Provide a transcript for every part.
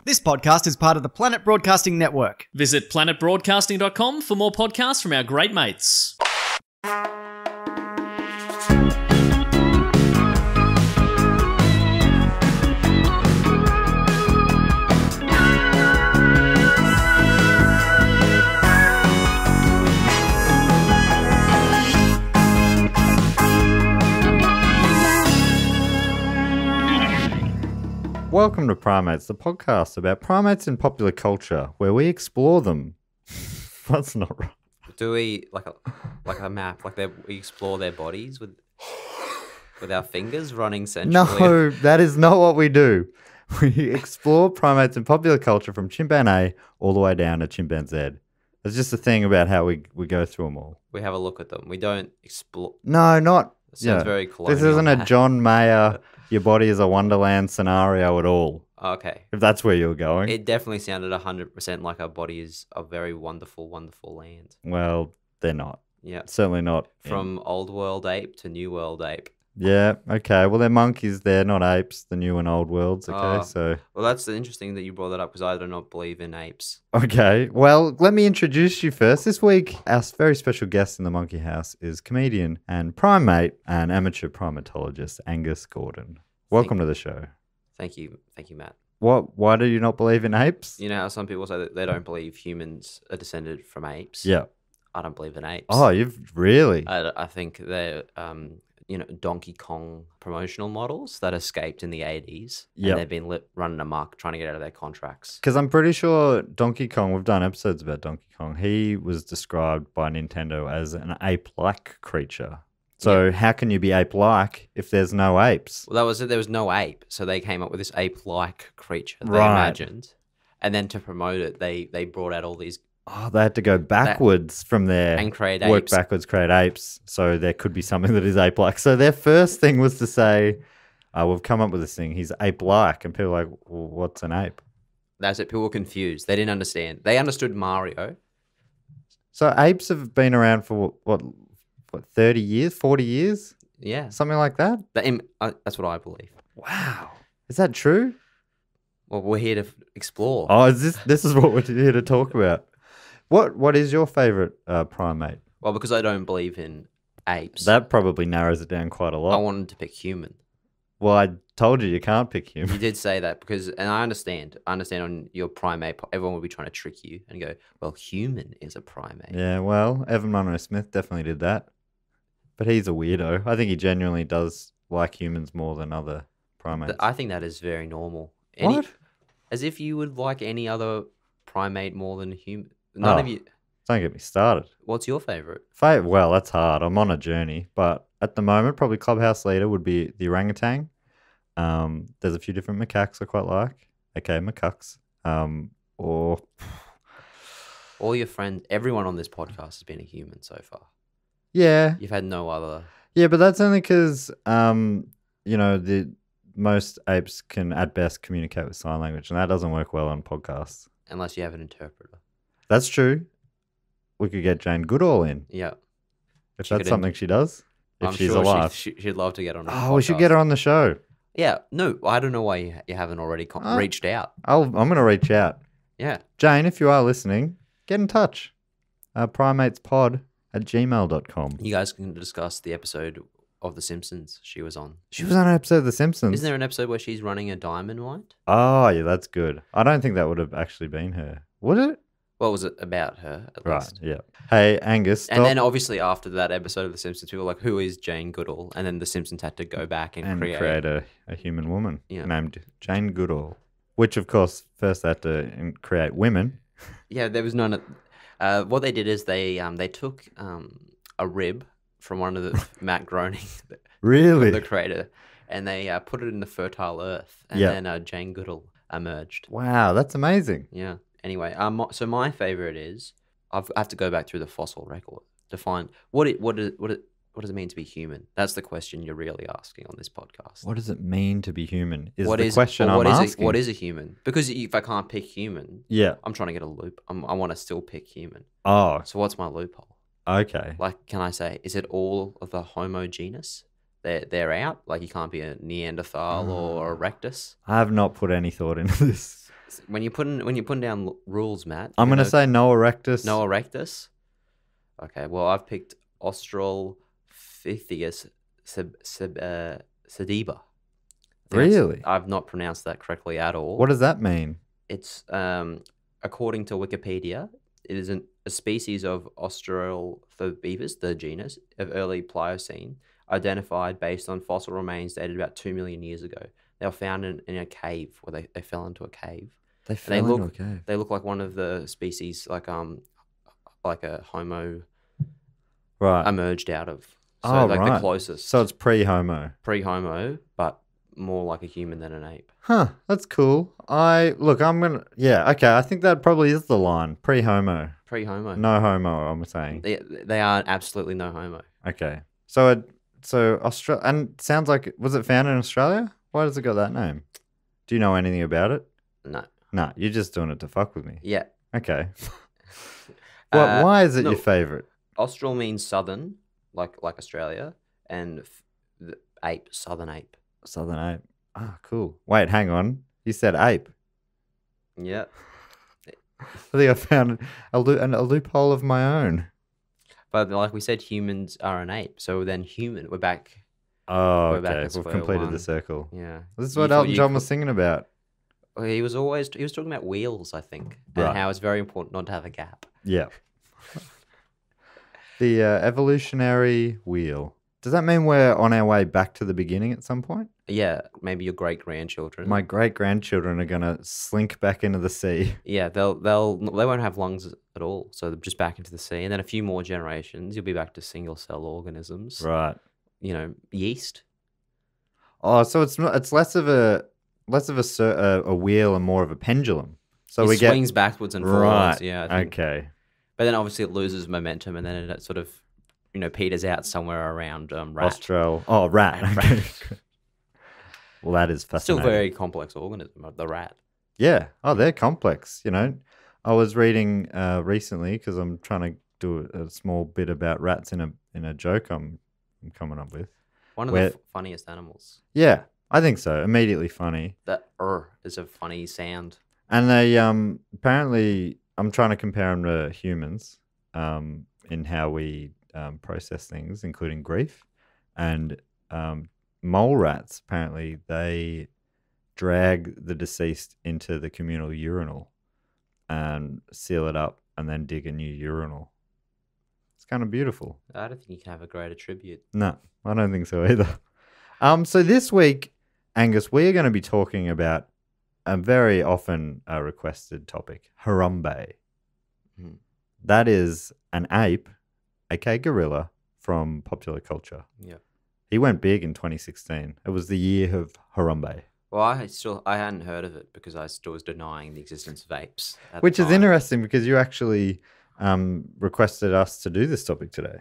This podcast is part of the Planet Broadcasting Network. Visit planetbroadcasting.com for more podcasts from our great mates. Welcome to Primates, the podcast about primates in popular culture, where we explore them. That's not right. Do we like a map? Like we explore their bodies with our fingers running centrally? No, that is not what we do. We explore primates in popular culture from chimpanzee all the way down to chimpanzee. It's just a thing about how we go through them all. We have a look at them. We don't explore. No, not. It sounds very colonial. This isn't a John Mayer, your body is a wonderland scenario at all. Okay. If that's where you're going. It definitely sounded 100% like our body is a very wonderful, wonderful land. Well, they're not. Yeah. Certainly not. From old world ape to new world ape. Yeah, okay. Well, they're monkeys. They're not apes, the new and old worlds, okay? So. Well, that's interesting that you brought that up because I do not believe in apes. Okay. Well, let me introduce you first. This week, our very special guest in the Monkey House is comedian and primate and amateur primatologist Angus Gordon. Welcome to the show. Thank you, Matt. Why do you not believe in apes? You know how some people say that they don't believe humans are descended from apes? Yeah. I don't believe in apes. Oh, you've really? I think they're, Donkey Kong promotional models that escaped in the 80s. Yeah. And they've been running amok trying to get out of their contracts. Because I'm pretty sure Donkey Kong, we've done episodes about Donkey Kong, he was described by Nintendo as an ape-like creature. So how can you be ape-like if there's no apes? Well, that was it. There was no ape. So they came up with this ape-like creature they Right. imagined. And then to promote it, they brought out all these... Oh, they had to go backwards from there and create work apes. backwards, create apes. So there could be something that is ape-like. So their first thing was to say, we've come up with this thing. He's ape-like. And people are like, well, what's an ape? That's it. People were confused. They didn't understand. They understood Mario. So apes have been around for, what 30 years, 40 years? Yeah. Something like that? That's what I believe. Wow. Is that true? Well, we're here to explore. Oh, is this is what we're here to talk about. What is your favorite primate? Well, because I don't believe in apes. That probably narrows it down quite a lot. I wanted to pick human. Well, I told you can't pick human. You did say that and I understand. On your primate, everyone will be trying to trick you and go, well, human is a primate. Yeah, well, Evan Munro-Smith definitely did that. But he's a weirdo. I think he genuinely does like humans more than other primates. I think that is very normal. What? As if you would like any other primate more than human. None of you. Don't get me started. What's your favorite? Well, that's hard. I'm on a journey. But at the moment, probably clubhouse leader would be the orangutan. There's a few different macaques I quite like. Okay, macaques. Or... All your friends, everyone on this podcast has been a human so far. Yeah. You've had no other... Yeah, but that's only because, the most apes can at best communicate with sign language, and that doesn't work well on podcasts. Unless you have an interpreter. That's true. We could get Jane Goodall in. Yeah. If that's something she does. If she's sure alive. She'd love to get on. Oh, we should get her on the show. Yeah. No, I don't know why you haven't already reached out. I'm going to reach out. Yeah. Jane, if you are listening, get in touch. primatespod@gmail.com. You guys can discuss the episode of The Simpsons she was on. She was on an episode of The Simpsons. Isn't there an episode where she's running a diamond mine? Oh, yeah, that's good. I don't think that would have actually been her. Would it? What was it about her, at right, least? Yeah. Hey, Angus. And then obviously after that episode of The Simpsons, people were like, who is Jane Goodall? And then The Simpsons had to go back and create a human woman named Jane Goodall. Which, of course, first they had to create women. Yeah, there was none of... what they did is they took a rib from one of the... Matt Groening. Really? The creator. And they put it in the fertile earth. And then Jane Goodall emerged. Wow, that's amazing. Yeah. Anyway, so my favorite is I have to go back through the fossil record to find what does it mean to be human? That's the question you're really asking on this podcast. What does it mean to be human? What is a human? Because if I can't pick human, I'm trying to get a loop. I want to still pick human. Oh, so what's my loophole? Okay. Like, can I say, is it all of the Homo genus? They're out. Like, you can't be a Neanderthal or a Rectus. I have not put any thought into this. when you're putting down rules, Matt. I'm going to say Noah Rectus. Noah Rectus. Okay, well, I've picked Australopithecus sediba. Really? I've not pronounced that correctly at all. What does that mean? It's according to Wikipedia, it is a species of Australopithecus, the genus of early Pliocene, identified based on fossil remains dated about 2 million years ago. They were found in a cave, where they fell into a cave. They look into a cave. They look like one of the species, like a Homo Right. emerged out of. So the closest. So it's pre-Homo. Pre-Homo, but more like a human than an ape. Huh, that's cool. I think that probably is the line. Pre-Homo. Pre-Homo. No homo, I'm saying. They are absolutely no homo. Okay. So Australia, and sounds like, was it found in Australia? Why does it got that name? Do you know anything about it? No. No, you're just doing it to fuck with me. Yeah. Okay. Why is it your favorite? Austral means southern, like Australia, and the ape, southern ape. Southern ape. Ah, cool. Wait, hang on. You said ape. Yeah. I think I found a loophole of my own. But like we said, humans are an ape. So then we're back. Oh, We're back okay. at We've square completed one. the circle. Yeah. This is what Elton John was singing about. He was talking about wheels, I think, Right. and how it's very important not to have a gap. Yeah. The evolutionary wheel. Does that mean we're on our way back to the beginning at some point? Yeah, maybe your great-grandchildren. My great-grandchildren are going to slink back into the sea. Yeah, they won't have lungs at all, so they're just back into the sea, and then a few more generations, you'll be back to single-cell organisms. Right. Yeast. Oh, so it's less of a wheel and more of a pendulum. So It swings backwards and forwards. Right. Yeah. I think. Okay. But then obviously it loses momentum, and then it sort of, peters out somewhere around rat. Rat. Okay. Well, that is fascinating. Still very complex organism, the rat. Yeah. Oh, they're complex. I was reading recently because I'm trying to do a small bit about rats in a joke I'm coming up with. One of the funniest animals. Yeah, I think so. Immediately funny. The is a funny sound. And they apparently, I'm trying to compare them to humans in how we process things, including grief. And mole rats, apparently, they drag the deceased into the communal urinal and seal it up and then dig a new urinal. It's kind of beautiful. I don't think you can have a greater tribute. No, I don't think so either. So this week, Angus, we are going to be talking about a very often requested topic, Harambe. Mm. That is an ape, aka gorilla, from popular culture. Yeah. He went big in 2016. It was the year of Harambe. Well, I hadn't heard of it because I still was denying the existence of apes. Which is interesting because you actually requested us to do this topic today.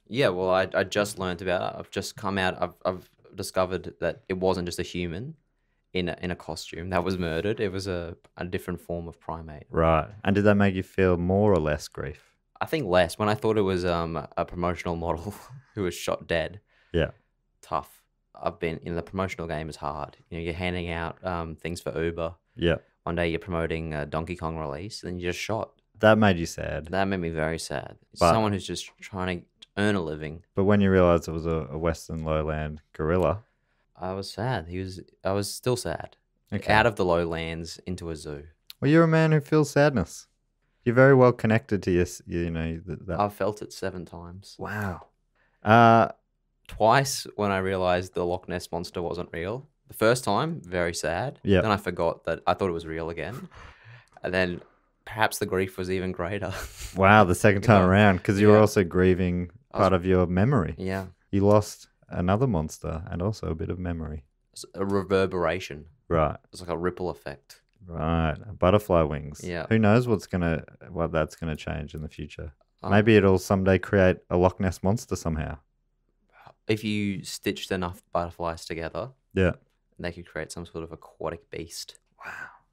Yeah, well, I just learned about it. I've just come out. I've discovered that it wasn't just a human in a costume that was murdered. It was a different form of primate. Right. And did that make you feel more or less grief? I think less. When I thought it was a promotional model who was shot dead. Yeah. Tough. I've been in the promotional game is hard. You're handing out things for Uber. Yeah. One day you're promoting a Donkey Kong release, and then you're just shot. That made you sad. That made me very sad. But, someone who's just trying to earn a living. But when you realised it was a Western lowland gorilla, I was sad. I was still sad. Okay. Out of the lowlands into a zoo. Well, you're a man who feels sadness. You're very well connected to that. I've felt it 7 times. Wow. Twice when I realized the Loch Ness monster wasn't real. The first time, very sad. Yeah. Then I forgot that I thought it was real again. And then perhaps the grief was even greater. Wow, the second time around, because you were Yeah. also grieving part of your memory. Yeah. You lost another monster and also a bit of memory. It's a reverberation. Right. It's like a ripple effect. Right. Butterfly wings. Yeah. Who knows what that's gonna change in the future. Maybe it'll someday create a Loch Ness monster somehow. If you stitched enough butterflies together, Yeah. they could create some sort of aquatic beast. Wow.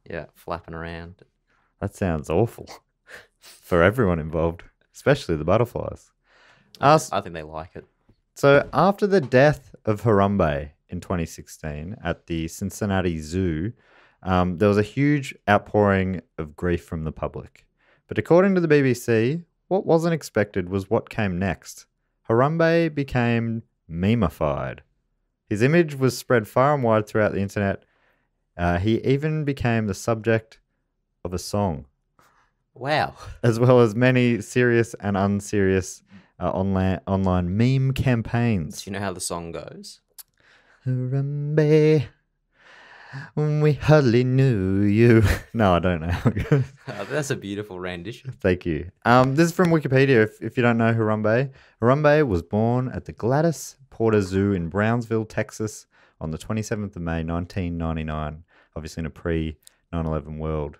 Yeah, flapping around. That sounds awful for everyone involved, especially the butterflies. I think they like it. So after the death of Harambe in 2016 at the Cincinnati Zoo, There was a huge outpouring of grief from the public. But according to the BBC, what wasn't expected was what came next. Harambe became memeified. His image was spread far and wide throughout the internet. He even became the subject of a song, Wow. as well as many serious and unserious online meme campaigns. Do you know how the song goes? Harambe, when we hardly knew you. No, I don't know how it goes. That's a beautiful rendition. Thank you. This is from Wikipedia. If you don't know Harambe, Harambe was born at the Gladys Porter Zoo in Brownsville, Texas, on the 27th of May, 1999. Obviously, in a pre-9/11 world.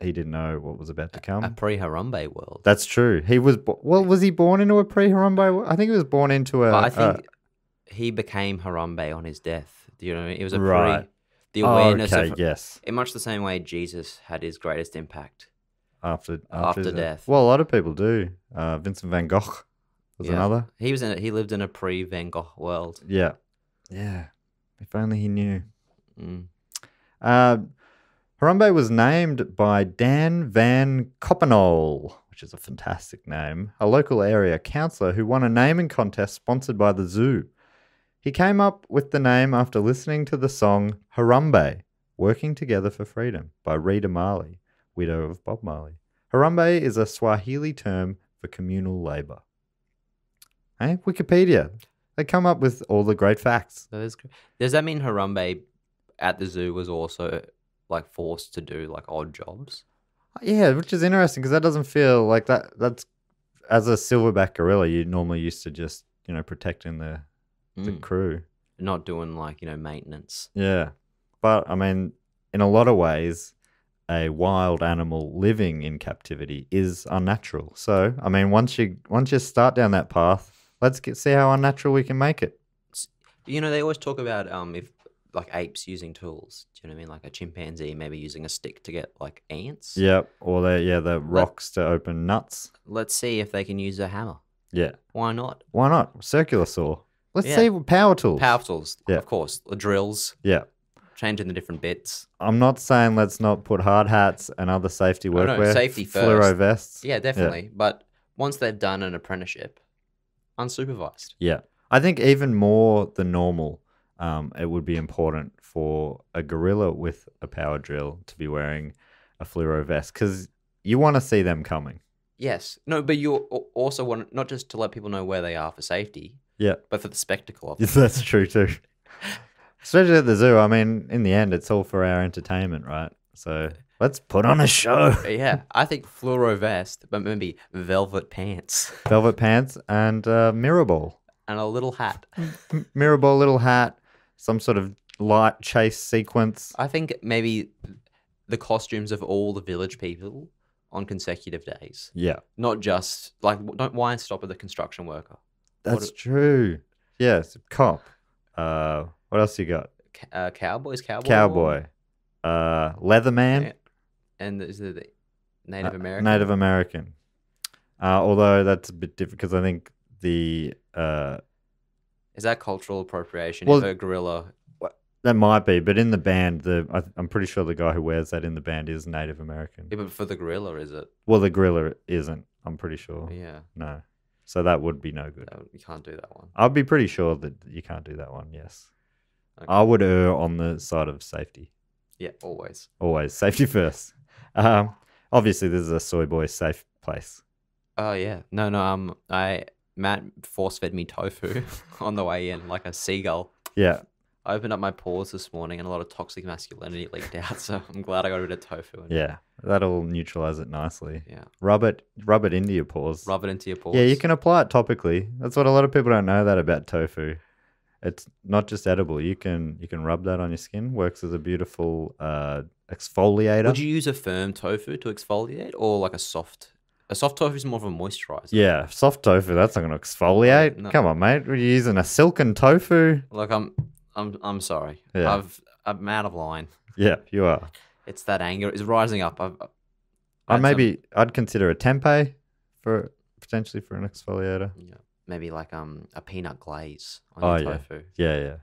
He didn't know what was about to come. A pre-Harambe world. That's true. He was was he born into a pre-Harambe world? I think he was born into a. But I think he became Harambe on his death. Do you know what I mean? It was a Right. the awareness okay, of yes. in much the same way Jesus had his greatest impact. After death. Well, a lot of people do. Vincent van Gogh was another. He lived in a pre-Van Gogh world. Yeah. Yeah. If only he knew. Mm. Harambe was named by Dan Van Coppenole, which is a fantastic name, a local area councillor who won a naming contest sponsored by the zoo. He came up with the name after listening to the song Harambe, Working Together for Freedom, by Rita Marley, widow of Bob Marley. Harambe is a Swahili term for communal labour. Hey, Wikipedia. They come up with all the great facts. That is great. Does that mean Harambe at the zoo was also like forced to do like odd jobs? Yeah, which is interesting because that doesn't feel like that. That's as a silverback gorilla, you normally used to just protecting the crew, Not doing like maintenance. Yeah, but I mean, in a lot of ways, a wild animal living in captivity is unnatural. So I mean, once you start down that path, let's see how unnatural we can make it. They always talk about if like apes using tools. Do you know what I mean? Like a chimpanzee maybe using a stick to get like ants. Yep, or the rocks to open nuts. Let's see if they can use a hammer. Yeah, Why not? why not? Circular saw. Let's see power tools. Power tools, Yeah. of course. The drills, Yeah. changing the different bits. I'm not saying let's not put hard hats and other safety No, workwear. safety first. Fluoro vests. Yeah, definitely. But once they've done an apprenticeship, unsupervised. Yeah. I think even more than normal, it would be important for a gorilla with a power drill to be wearing a fluoro vest because you want to see them coming. Yes. No, but you also want not just to let people know where they are for safety, Yeah. but for the spectacle of Yes, it. that's true too. Especially at the zoo. I mean, in the end, it's all for our entertainment, right? So let's put on a show. Yeah, I think fluoro vest, but maybe velvet pants Velvet pants and mirror ball. and a little hat. Mirror ball, little hat, some sort of light chase sequence. I think maybe the costumes of all the village people on consecutive days. Yeah, Not just like why stop at the construction worker? that's true. Yes, cop. What else you got? Cowboys, Cowboy. Leatherman. Yeah. And is it the Native American? Native American. Although that's a bit different because I think the Is that cultural appropriation? Well- If a gorilla, that might be, but in the band, I'm pretty sure the guy who wears that in the band is Native American. yeah, but for the gorilla, is it? Well, the gorilla isn't. I'm pretty sure. Yeah, No, so that would be no good. you can't do that one. I'd be pretty sure that you can't do that one. Yes, Okay. I would err on the side of safety. Yeah, always. Always safety first. Obviously, this is a soy boy safe place. Oh yeah, no. Matt force fed me tofu on the way in, like a seagull. Yeah, I opened up my pores this morning, and a lot of toxic masculinity leaked out. So I'm glad I got rid of tofu. And, yeah, that'll neutralize it nicely. yeah. Rub it into your pores. Rub it into your pores. Yeah, you can apply it topically. That's what a lot of people don't know that about tofu. It's not just edible. You can rub that on your skin. Works as a beautiful exfoliator. Would you use a firm tofu to exfoliate, or like a soft? A soft tofu is more of a moisturizer. Yeah, soft tofu. That's not going to exfoliate. No. Come on, mate. Are you using a silken tofu? Look, I'm sorry. Yeah. I'm out of line. Yeah, you are. It's that anger is rising up. I'd consider a tempeh potentially for an exfoliator. Yeah, maybe like a peanut glaze Oh, on your yeah. tofu. Yeah, yeah.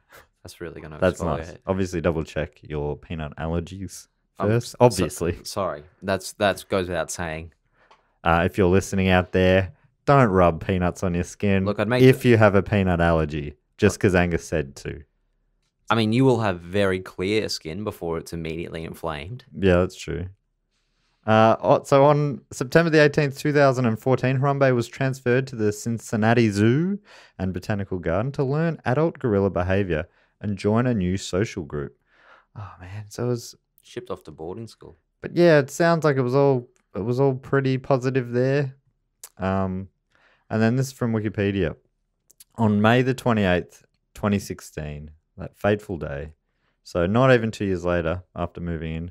That's really going to That's nice. Obviously, double check your peanut allergies first. So- Obviously. sorry. That goes without saying. If you're listening out there, don't rub peanuts on your skin Look, I'd make if you have a peanut allergy, just because Angus said to. I mean, you will have very clear skin before it's immediately inflamed. Yeah, that's true. So on September the 18th, 2014, Harambe was transferred to the Cincinnati Zoo and Botanical Garden to learn adult gorilla behavior and join a new social group. Oh, man. So it was... Shipped off to boarding school. But yeah, it sounds like it was all pretty positive there. And then this is from Wikipedia. On May the 28th, 2016, that fateful day, so not even 2 years later after moving in,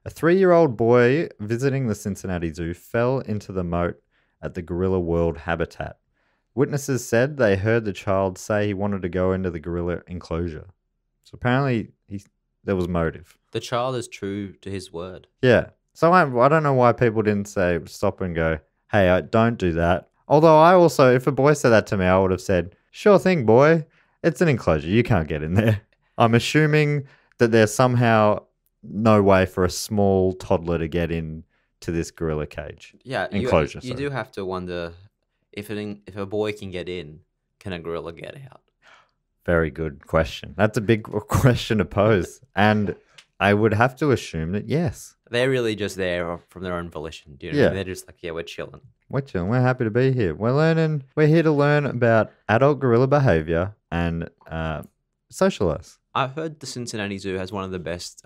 a 3-year-old boy visiting the Cincinnati Zoo fell into the moat at the Gorilla World habitat. Witnesses said they heard the child say he wanted to go into the gorilla enclosure. So apparently there was motive. The child is true to his word. Yeah. So I don't know why people didn't stop and go, hey, don't do that. Although I also, if a boy said that to me, I would have said, sure thing, boy. It's an enclosure. You can't get in there. I'm assuming that there's somehow no way for a small toddler to get in to this gorilla cage. Yeah, enclosure. You do have to wonder if a boy can get in, can a gorilla get out? Very good question. That's a big question to pose. And I would have to assume that yes. They're really just there from their own volition. You know? Yeah. They're just like, yeah, we're chilling. We're chilling. We're happy to be here. We're here to learn about adult gorilla behavior and socialize. I've heard the Cincinnati Zoo has one of the best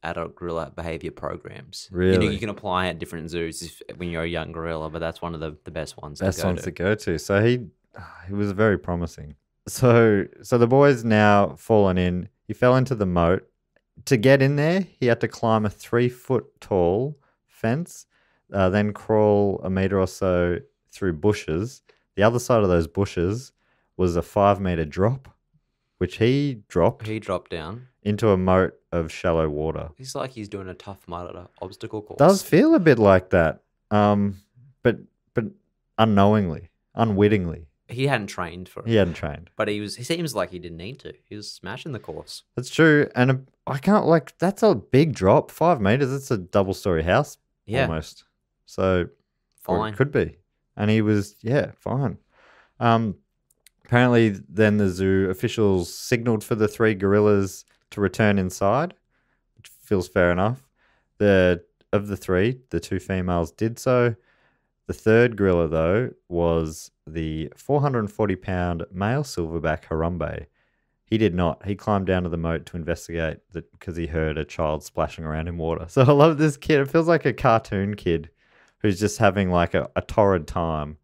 adult gorilla behavior programs. Really? You can apply at different zoos when you're a young gorilla, but that's one of the best ones To go to. So he was very promising. So the boy's now fallen in. He fell into the moat. To get in there, he had to climb a 3-foot tall fence, then crawl a meter or so through bushes. The other side of those bushes was a 5-meter drop, which he dropped. He dropped down into a moat of shallow water. It's like he's doing a Tough Mudder obstacle course. Does feel a bit like that, but unknowingly, unwittingly. He hadn't trained for it. He hadn't trained. But he seems like he didn't need to. He was smashing the course. That's true. And I can't, that's a big drop. 5 meters. It's a double-story house almost. So, fine. It could be. And he was, fine. Apparently, then the zoo officials signaled for the 3 gorillas to return inside, which feels fair enough. Of the 3, the 2 females did so. The 3rd gorilla, though, was the 440-pound male silverback Harambe. He did not. He climbed down to the moat to investigate because he heard a child splashing around in water. So I love this kid. It feels like a cartoon kid who's just having like a torrid time.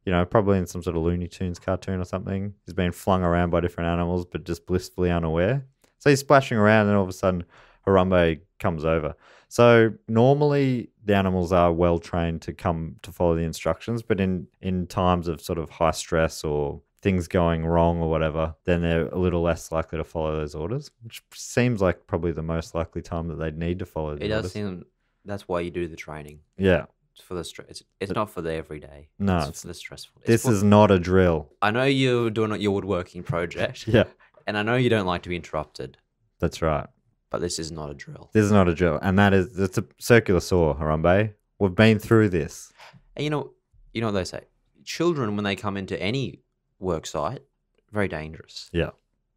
You know, probably in some sort of Looney Tunes cartoon or something. He's being flung around by different animals, but just blissfully unaware. So he's splashing around and all of a sudden Harambe comes over. So normally the animals are well trained to come to follow the instructions, but in times of sort of high stress or things going wrong or whatever, then they're a little less likely to follow those orders, which seems like probably the most likely time that they'd need to follow the orders. It does seem that's why you do the training. Yeah. It's for the stress. It's not for the everyday. No. It's for the stressful. This is not a drill. I know you're doing your woodworking project. Yeah. And I know you don't like to be interrupted. That's right. But this is not a drill. This is not a drill. And it's a circular saw, Harambe. We've been through this. And you know what they say? Children, when they come into any work site, very dangerous. Yeah.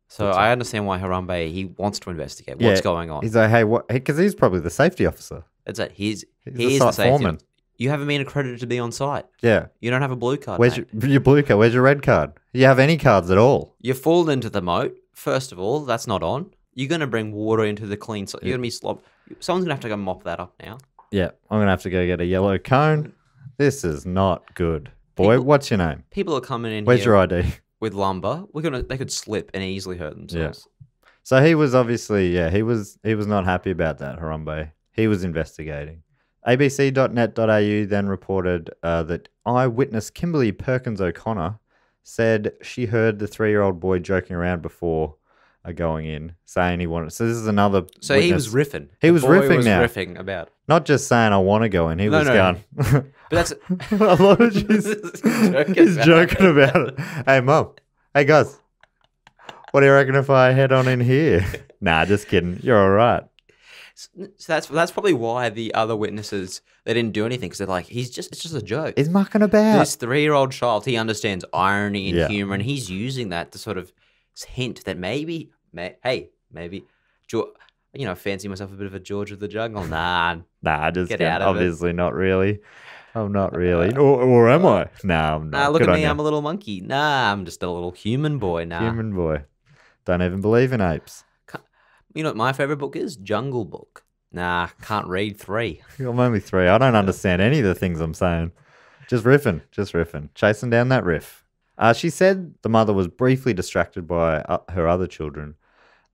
So That's I right. understand why Harambe, he wants to investigate what's going on. He's like, hey, what? Because he's probably the safety officer. It's like he's the the site safety. foreman. You haven't been accredited to be on site. Yeah. You don't have a blue card. Where's mate. your blue card? Where's your red card? You have any cards at all? You fall into the moat. First of all, that's not on. You're going to bring water into the clean. So you're going to be slob. Someone's going to have to go mop that up now. Yeah. I'm going to have to go get a yellow cone. This is not good. Boy, what's your name? People are coming in Where's here your ID? with lumber. They could slip and easily hurt themselves. So he was obviously, he was not happy about that, Harambe. He was investigating. ABC.net.au then reported that eyewitness Kimberly Perkins O'Connor said she heard the 3-year-old boy joking around before going in, saying he wanted. So this is another. So witness. he was riffing. He was riffing now. Riffing about. Not just saying I want to go in. He was going. But that's. I love it. He's joking about it. Hey, Mum. Hey, guys. What do you reckon if I head on in here? Nah, just kidding. You're all right. So that's probably why the other witnesses, they didn't do anything because they're like, it's just a joke. He's mucking about. This 3-year-old child, he understands irony and Yeah. humor, and he's using that to sort of hint that maybe, fancy myself a bit of a George of the Jungle. Nah, Nah, just Get kidding. out of it. Obviously not really. I'm not really. Or am I? Nah, I'm not. nah, look Good at on me, you. I'm a little monkey. Nah, I'm just a little human boy. Nah. Human boy. Don't even believe in apes. You know what my favorite book is? Jungle Book. Nah, can't read 3. I'm only 3. I don't understand any of the things I'm saying. Just riffing. Chasing down that riff. She said the mother was briefly distracted by her other children,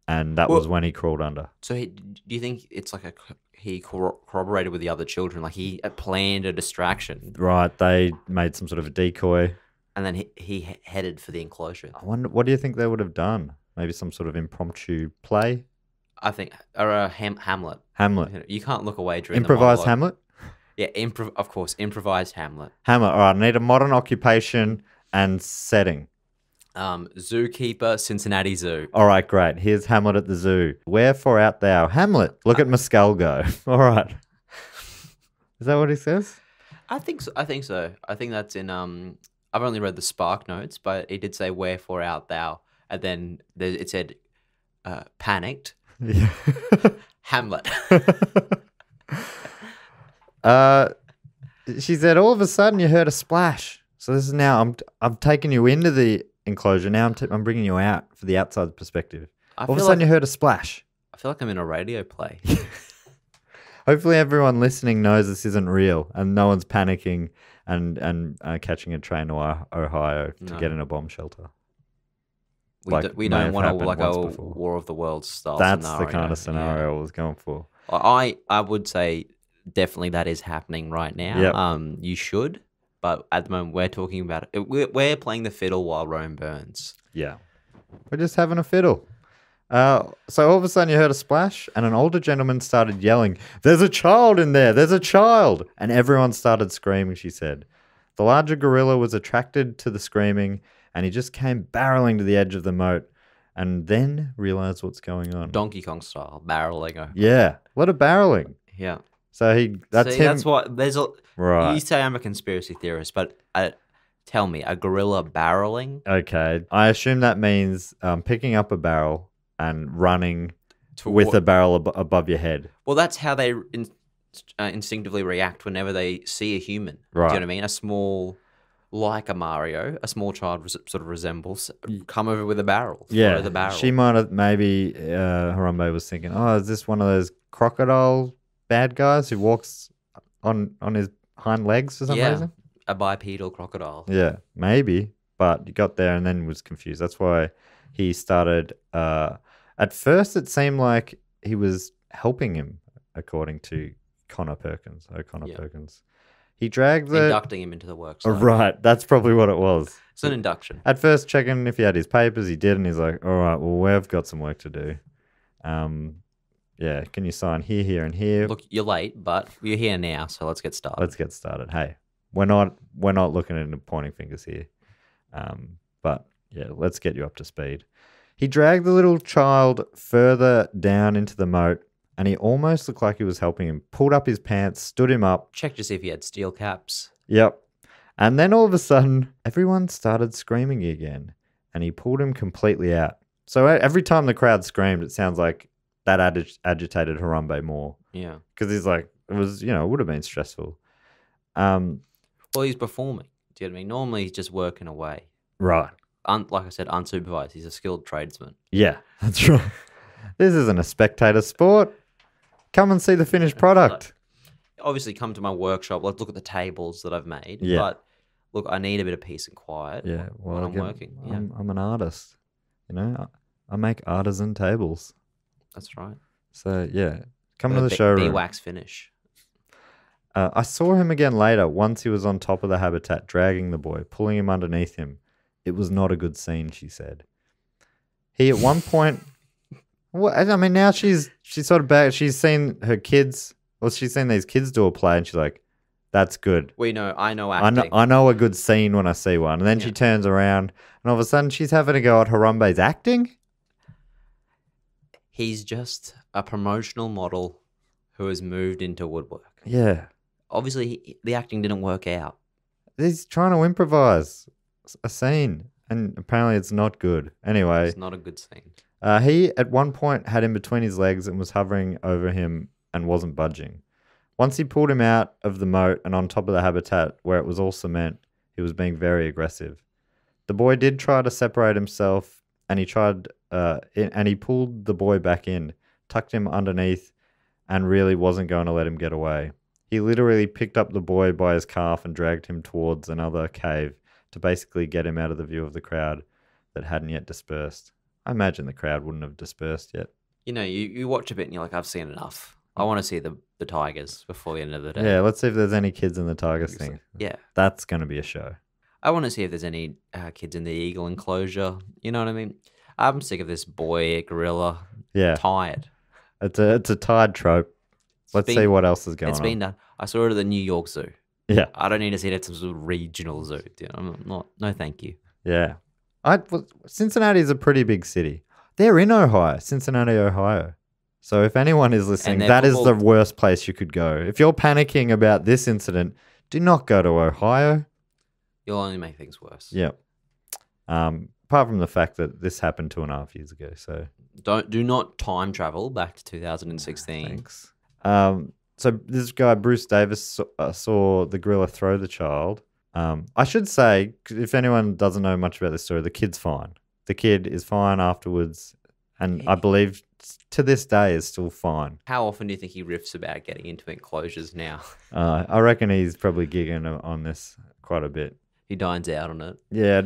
and that was when he crawled under. So do you think it's like he corroborated with the other children, like he planned a distraction, Right, they made some sort of a decoy. and then he headed for the enclosure? I wonder, what do you think they would have done? Maybe some sort of impromptu play? I think, or Hamlet. Hamlet. You can't look away during Improvised the monologue. Hamlet? Yeah, of course, improvised Hamlet. Hamlet. All right, I need a modern occupation and setting. Zookeeper, Cincinnati Zoo. All right, great. Here's Hamlet at the zoo. Wherefore art thou? Hamlet, look at my skull go. All right. Is that what he says? I think so. I think that's in. I've only read the Spark Notes, but it did say "Wherefore art thou," and then it said, "Panicked." Yeah. Hamlet. She said, all of a sudden you heard a splash. So this is now, I'm taking you into the enclosure. Now I'm bringing you out for the outside perspective. All of a sudden you heard a splash. I feel like I'm in a radio play. Hopefully everyone listening knows this isn't real and no one's panicking and catching a train to Ohio to get in a bomb shelter. We don't want a War of the Worlds style That's scenario. the kind of scenario I was going for. I would say definitely that is happening right now. Yep. You should, but at the moment we're talking about it. We're playing the fiddle while Rome burns. Yeah. We're just having a fiddle. So all of a sudden you heard a splash and an older gentleman started yelling, "There's a child in there! There's a child!" And everyone started screaming, she said. The larger gorilla was attracted to the screaming and he just came barreling to the edge of the moat and then realized what's going on. Donkey Kong style, barreling. Yeah. A lot of barreling. Yeah. So that's him. That's what there's a. Right. You say I'm a conspiracy theorist, but tell me, a gorilla barreling? Okay. I assume that means picking up a barrel and running with a barrel above your head. Well, that's how they instinctively react whenever they see a human. Right. Do you know what I mean? A small, like a Mario, a small child sort of resembles, come over with a barrel. Yeah. Follow the barrel. She might have, maybe Harambe was thinking, oh, is this one of those crocodile bad guys who walks on his hind legs for some reason? A bipedal crocodile. Yeah, maybe. But he got there and then was confused. That's why he started. At first, it seemed like he was helping him, according to Perkins. He dragged Inducting him into the work site. Right, that's probably what it was. It's an induction. At first, checking if he had his papers, he did, and he's like, all right, well, we've got some work to do. Yeah, can you sign here, here, and here? Look, you're late, but you're here now, so let's get started. Let's get started. Hey, we're not looking at pointing fingers here. But yeah, let's get you up to speed. He dragged the little child further down into the moat, and he almost looked like he was helping him. Pulled up his pants, stood him up. Check to see if he had steel caps. Yep. And then all of a sudden, everyone started screaming again, and he pulled him completely out. So every time the crowd screamed, it sounds like that agitated Harambe more. Yeah. Because he's like, it would have been stressful. Well, he's performing. Do you know what I mean? Normally, he's just working away. Right. Like I said, unsupervised. He's a skilled tradesman. Yeah, that's right. This isn't a spectator sport. Come and see the finished product. Obviously, come to my workshop. Let's look at the tables that I've made. Yeah. But look, I need a bit of peace and quiet. Yeah, well, when I'm working. Yeah, I'm an artist. I make artisan tables. that's right. So yeah, come to the showroom. Wax finish. I saw him again later. Once he was on top of the habitat, dragging the boy, pulling him underneath him. It was not a good scene, she said. He at one point, now she's sort of back. She's seen her kids, or she's seen these kids do a play, and she's like, "That's good." I know acting. I know a good scene when I see one. And then she turns around, and all of a sudden she's having a go at Harambe's acting. He's just a promotional model who has moved into woodwork. Yeah. Obviously, the acting didn't work out. He's trying to improvise a scene, and apparently it's not good. Anyway, It's not a good scene. he at one point had him between his legs and was hovering over him and wasn't budging. Once he pulled him out of the moat and on top of the habitat where it was all cement, he was being very aggressive. The boy did try to separate himself, and he pulled the boy back in, tucked him underneath, and really wasn't going to let him get away. He literally picked up the boy by his calf and dragged him towards another cave to basically get him out of the view of the crowd that hadn't yet dispersed. I imagine the crowd wouldn't have dispersed yet. You know, you watch a bit and you're like, I've seen enough. I want to see the tigers before the end of the day. Yeah, let's see if there's any kids in the tigers thing. Yeah. That's going to be a show. I want to see if there's any kids in the eagle enclosure. You know what I mean? I'm sick of this boy gorilla. Yeah. Tired. It's a tired trope. Let's see what else is going on. It's been done. I saw it at the New York Zoo. Yeah. I don't need to see it at some sort of regional zoo. You know, I'm not. No, thank you. Yeah. Cincinnati is a pretty big city. They're in Ohio, Cincinnati, Ohio. So if anyone is listening, that is the worst place you could go. If you're panicking about this incident, do not go to Ohio. You'll only make things worse. Yeah. Apart from the fact that this happened 2.5 years ago. So do not time travel back to 2016. Thanks. So this guy, Bruce Davis, saw the gorilla throw the child. I should say, if anyone doesn't know much about this story, the kid's fine. The kid is fine afterwards, and I believe to this day is still fine. How often do you think he riffs about getting into enclosures now? I reckon he's probably gigging on this quite a bit. He dines out on it. Yeah,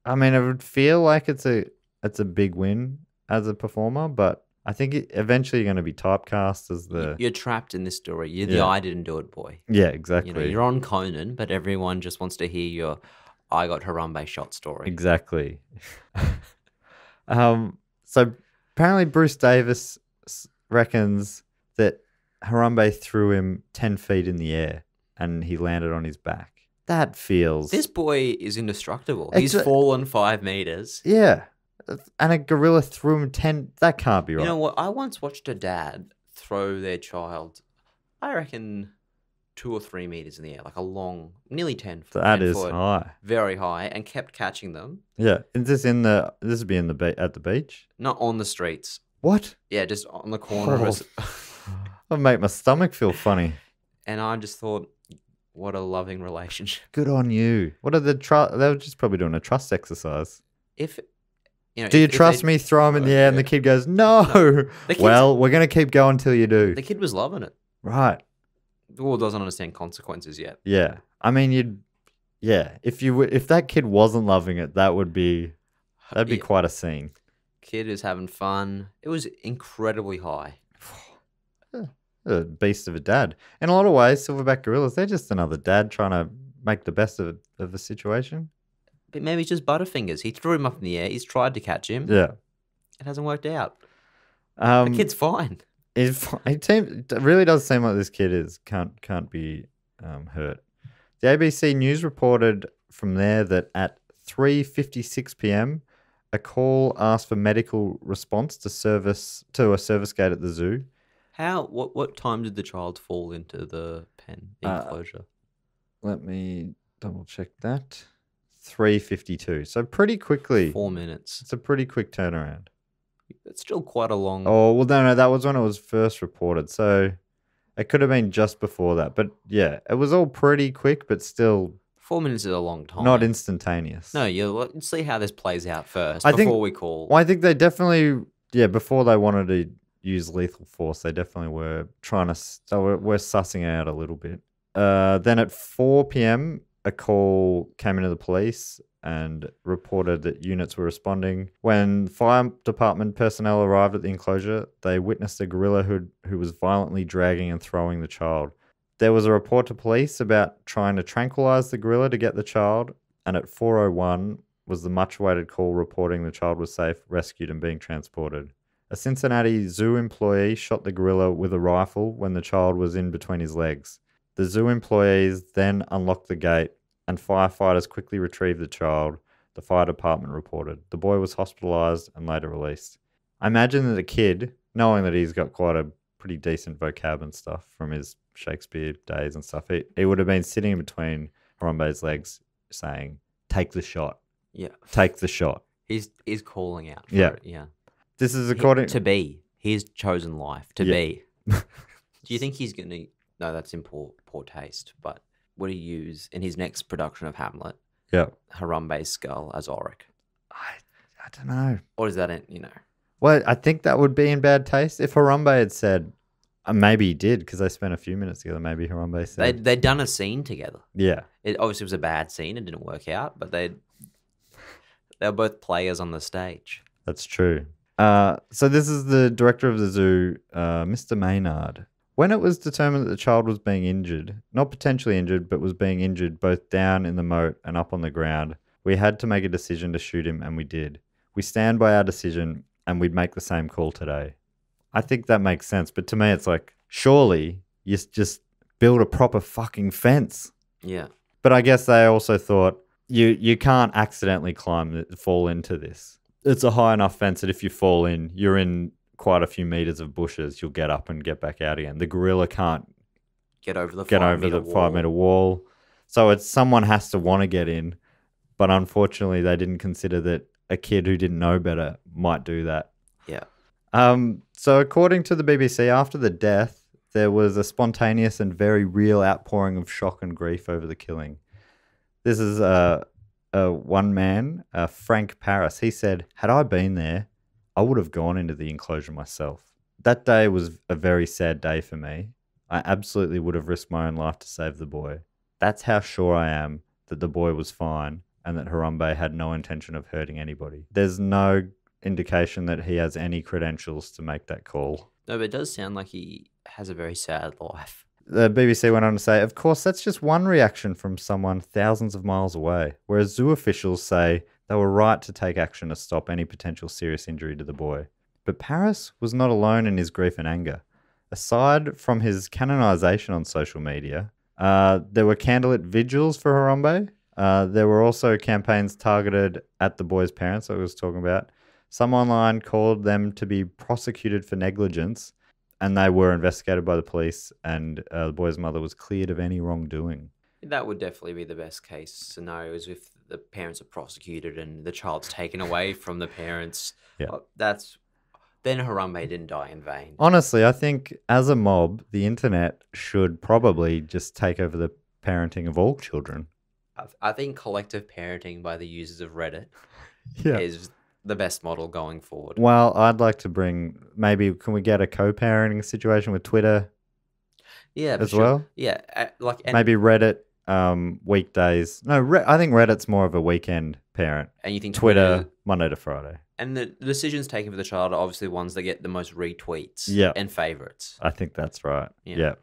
I mean, it would feel like it's a big win as a performer, but I think eventually you're going to be typecast as the... You're trapped in this story. You're the I didn't do it boy. Yeah, exactly. You know, you're on Conan, but everyone just wants to hear your I got Harambe shot story. Exactly. So apparently Bruce Davis reckons that Harambe threw him 10 feet in the air and he landed on his back. That feels... This boy is indestructible. He's fallen 5 meters. Yeah. And a gorilla threw him 10... That can't be right. You know what? I once watched a dad throw their child, I reckon, 2 or 3 meters in the air, like a long, nearly 10 foot. That is high. Very high, and kept catching them. Yeah. Is this would be at the beach? Not on the streets. What? Yeah, just on the corner of us. That'll make my stomach feel funny. And I just thought, what a loving relationship. Good on you. What are the they were just probably doing a trust exercise. Do you trust me? Throw him in the air, and the kid goes, no. Well, we're going to keep going till you do. The kid was loving it. Right. The world doesn't understand consequences yet. Yeah. I mean, if that kid wasn't loving it, that'd be quite a scene. Kid is having fun. It was incredibly high. A beast of a dad. In a lot of ways, silverback gorillas, they're just another dad trying to make the best of the situation. But maybe it's just Butterfingers. He threw him up in the air. He's tried to catch him. Yeah. It hasn't worked out. The kid's fine. It really does seem like this kid can't be hurt. The ABC News reported from there that at 3:56 p.m., a call asked for medical response to a service gate at the zoo. What time did the child fall into the pen enclosure? Let me double check that. 3:52. So pretty quickly. 4 minutes. It's a pretty quick turnaround. It's still quite a long... Oh, well, no, that was when it was first reported. So it could have been just before that. But yeah, it was all pretty quick, but still... 4 minutes is a long time. Not instantaneous. No, let's see how this plays out first before we call. Well, I think they definitely, before they wanted to use lethal force, they definitely were we're sussing out a little bit. Then at 4 p.m., a call came into the police and reported that units were responding. When fire department personnel arrived at the enclosure, they witnessed a gorilla who was violently dragging and throwing the child. There was a report to police about trying to tranquilize the gorilla to get the child, and at 4:01 was the much-awaited call reporting the child was safe, rescued, and being transported. A Cincinnati zoo employee shot the gorilla with a rifle when the child was in between his legs. The zoo employees then unlocked the gate, and firefighters quickly retrieved the child, the fire department reported. The boy was hospitalized and later released. I imagine that a kid, knowing that he's got quite a pretty decent vocab and stuff from his Shakespeare days and stuff, he would have been sitting in between Harambe's legs saying, "Take the shot. Yeah. Take the shot." He's calling out for Yeah. it. Yeah. This is according to be. He's chosen life to Yeah. be. Do you think he's going to... No, that's in poor taste, but would he use, in his next production of Hamlet, Yeah. Harambe's skull as Auric? I don't know. Or is that, you know... Well, I think that would be in bad taste. If Harambe had said, maybe he did because they spent a few minutes together, maybe Harambe said. They'd done a scene together. Yeah. It obviously was a bad scene. It didn't work out, but they were both players on the stage. That's true. So this is the director of the zoo, Mr. Maynard. When it was determined that the child was being injured, not potentially injured, but was being injured both down in the moat and up on the ground, we had to make a decision to shoot him, and we did. We stand by our decision, and we'd make the same call today. I think that makes sense, but to me it's like, surely you just build a proper fucking fence. Yeah. But I guess they also thought, you can't accidentally fall into this. It's a high enough fence that if you fall in, you're in quite a few meters of bushes. You'll get up and get back out again. The gorilla can't Get over the 5 meter wall. So someone has to want to get in. But unfortunately, they didn't consider that a kid who didn't know better might do that. Yeah. So according to the BBC, after the death, there was a spontaneous and very real outpouring of shock and grief over the killing. This is one man, Frank Paris. He said, "Had I been there, I would have gone into the enclosure myself. That day was a very sad day for me. I absolutely would have risked my own life to save the boy. That's how sure I am that the boy was fine and that Harambe had no intention of hurting anybody." There's no indication that he has any credentials to make that call. No, but it does sound like he has a very sad life. The BBC went on to say, "Of course, that's just one reaction from someone thousands of miles away, whereas zoo officials say they were right to take action to stop any potential serious injury to the boy." But Paris was not alone in his grief and anger. Aside from his canonization on social media, there were candlelit vigils for Harambe. There were also campaigns targeted at the boy's parents I was talking about. Some online called them to be prosecuted for negligence, and they were investigated by the police, and the boy's mother was cleared of any wrongdoing. That would definitely be the best case scenario, is if the parents are prosecuted and the child's taken away from the parents. Yeah. Then Harambe didn't die in vain. Honestly, I think as a mob, the internet should probably just take over the parenting of all children. I think collective parenting by the users of Reddit is the best model going forward. Well, I'd like to bring, maybe can we get a co-parenting situation with Twitter? Yeah, as well. Yeah, Maybe Reddit weekdays. No, I think Reddit's more of a weekend parent. And you think Twitter Monday to Friday. And the decisions taken for the child are obviously ones that get the most retweets and favorites. I think that's right. Yeah. Yeah.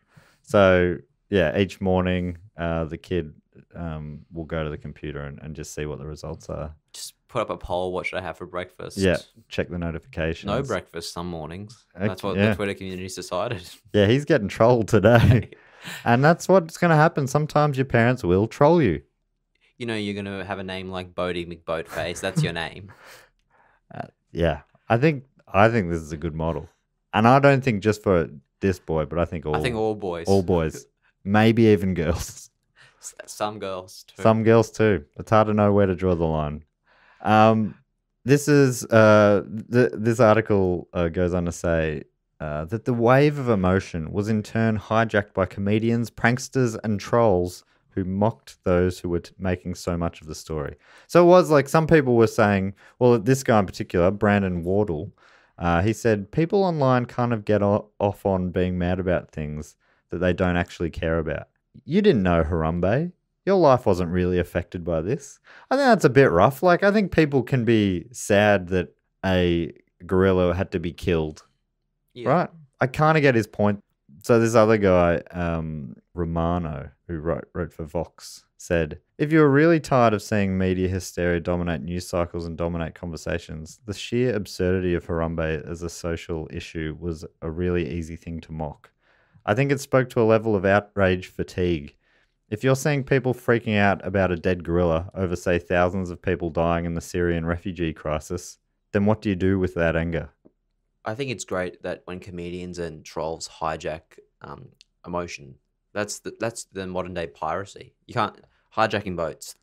So each morning the kid will go to the computer and just see what the results are. Just put up a poll, what should I have for breakfast? Yeah, check the notifications. No breakfast some mornings. Okay, That's what the Twitter community's decided. Yeah, he's getting trolled today. And that's what's going to happen. Sometimes your parents will troll you. You know, you're going to have a name like Bodie McBoatface. That's your name. Yeah, I think this is a good model. And I don't think just for this boy, but I think all boys. All boys. Maybe even girls. Some girls too. Some girls too. It's hard to know where to draw the line. This is this article goes on to say that the wave of emotion was in turn hijacked by comedians, pranksters, and trolls who mocked those who were making so much of the story. So it was like some people were saying, well, this guy in particular, Brandon Wardle, he said people online kind of get off on being mad about things that they don't actually care about. You didn't know Harambe. Your life wasn't really affected by this. I think that's a bit rough. Like, I think people can be sad that a gorilla had to be killed. Yeah. Right? I kind of get his point. So this other guy, Romano, who wrote for Vox, said, "If you're really tired of seeing media hysteria dominate news cycles and dominate conversations, the sheer absurdity of Harambe as a social issue was a really easy thing to mock. I think it spoke to a level of outrage fatigue. If you're seeing people freaking out about a dead gorilla over, say, thousands of people dying in the Syrian refugee crisis, then what do you do with that anger? I think it's great that when comedians and trolls hijack emotion, that's the modern day piracy. You can't hijacking boats,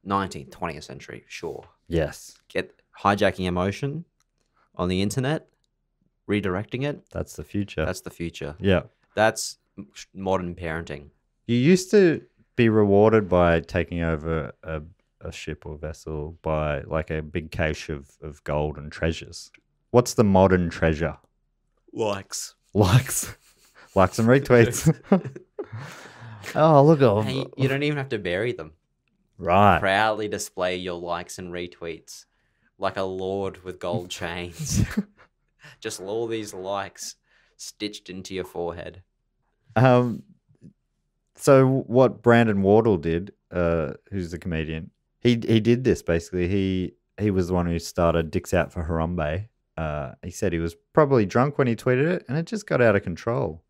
19th, 20th century, sure. Yes. Get hijacking emotion on the internet, redirecting it. That's the future. That's the future. Yeah. That's modern parenting. You used to be rewarded by taking over a ship or vessel by like a big cache of gold and treasures. What's the modern treasure? Likes. Likes. Likes and retweets. Oh, look at Hey, you don't even have to bury them. Right. Proudly display your likes and retweets like a lord with gold chains. Just all these likes stitched into your forehead. So what Brandon Wardle did, who's the comedian, he did this basically. He was the one who started Dicks Out for Harambe. He said he was probably drunk when he tweeted it, and it just got out of control.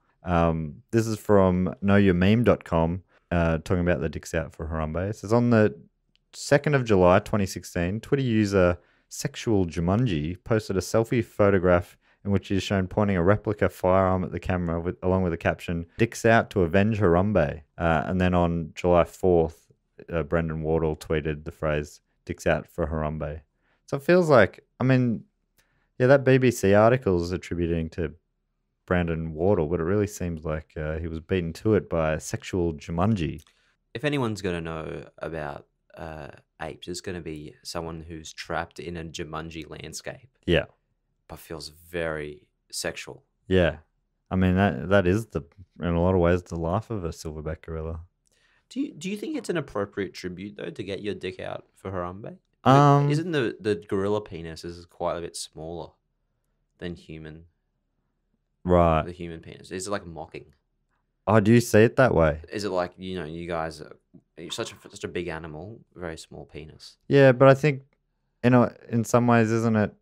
This is from knowyourmeme.com, talking about the Dicks Out for Harambe. It says, on the 2nd of July 2016, Twitter user Sexual Jumanji posted a selfie photograph in which he is shown pointing a replica firearm at the camera along with the caption, "Dicks Out to avenge Harambe." And then on July 4th, Brendan Wardle tweeted the phrase, "Dicks Out for Harambe." So it feels like, I mean, yeah, that BBC article is attributing to Brandon Wardle, but it really seems like he was beaten to it by Sexual Jumanji. If anyone's going to know about apes, it's going to be someone who's trapped in a Jumanji landscape. Yeah. But feels very sexual. Yeah. I mean, that is, in a lot of ways, the life of a silverback gorilla. Do you think it's an appropriate tribute, though, to get your dick out for Harambe? Isn't the gorilla penis is quite a bit smaller than human? Right. The human penis. Is it like mocking? Oh, do you see it that way? Is it like, you guys are such a big animal, very small penis? Yeah, but I think, in some ways, isn't it?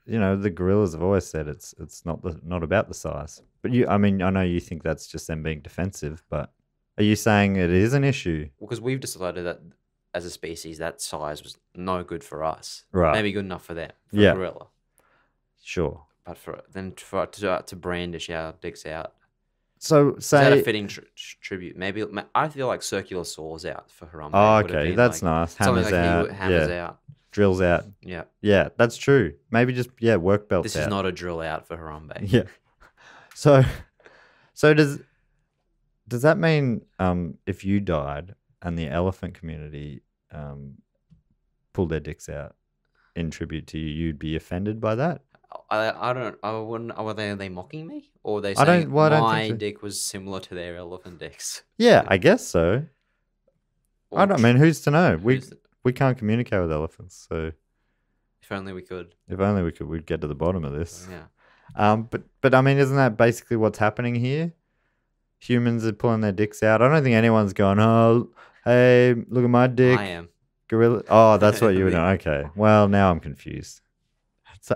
The gorillas have always said it's not about the size. But I know you think that's just them being defensive, but are you saying it is an issue? Well, because we've decided that as a species, that size was no good for us. Right. Maybe good enough for them, for Yeah. a gorilla. Sure. But to brandish our dicks out. So Is that say, a fitting tribute? Maybe I feel like circular saws out for Harambe. oh, would have okay, been that's like, nice. something Hammers like out. hammers Yeah. out. Drills out. Yeah. Yeah, that's true. Maybe just work belts This out. is not a drill out for Harambe. Yeah. So does that mean if you died and the elephant community pulled their dicks out in tribute to you, you'd be offended by that? I wouldn't. Are they mocking me, or are they I saying don't my think so. dick was similar to their elephant dicks? Yeah, I guess so. Or I don't mean, who's to know? who's- We can't communicate with elephants, so If only we could. if only we could, we'd get to the bottom of this. Yeah. But I mean, isn't that basically what's happening here? Humans are pulling their dicks out. I don't think anyone's going, "Oh, hey, look at my dick." I am. Gorilla. Oh, that's what you were doing. Okay. Well, now I'm confused.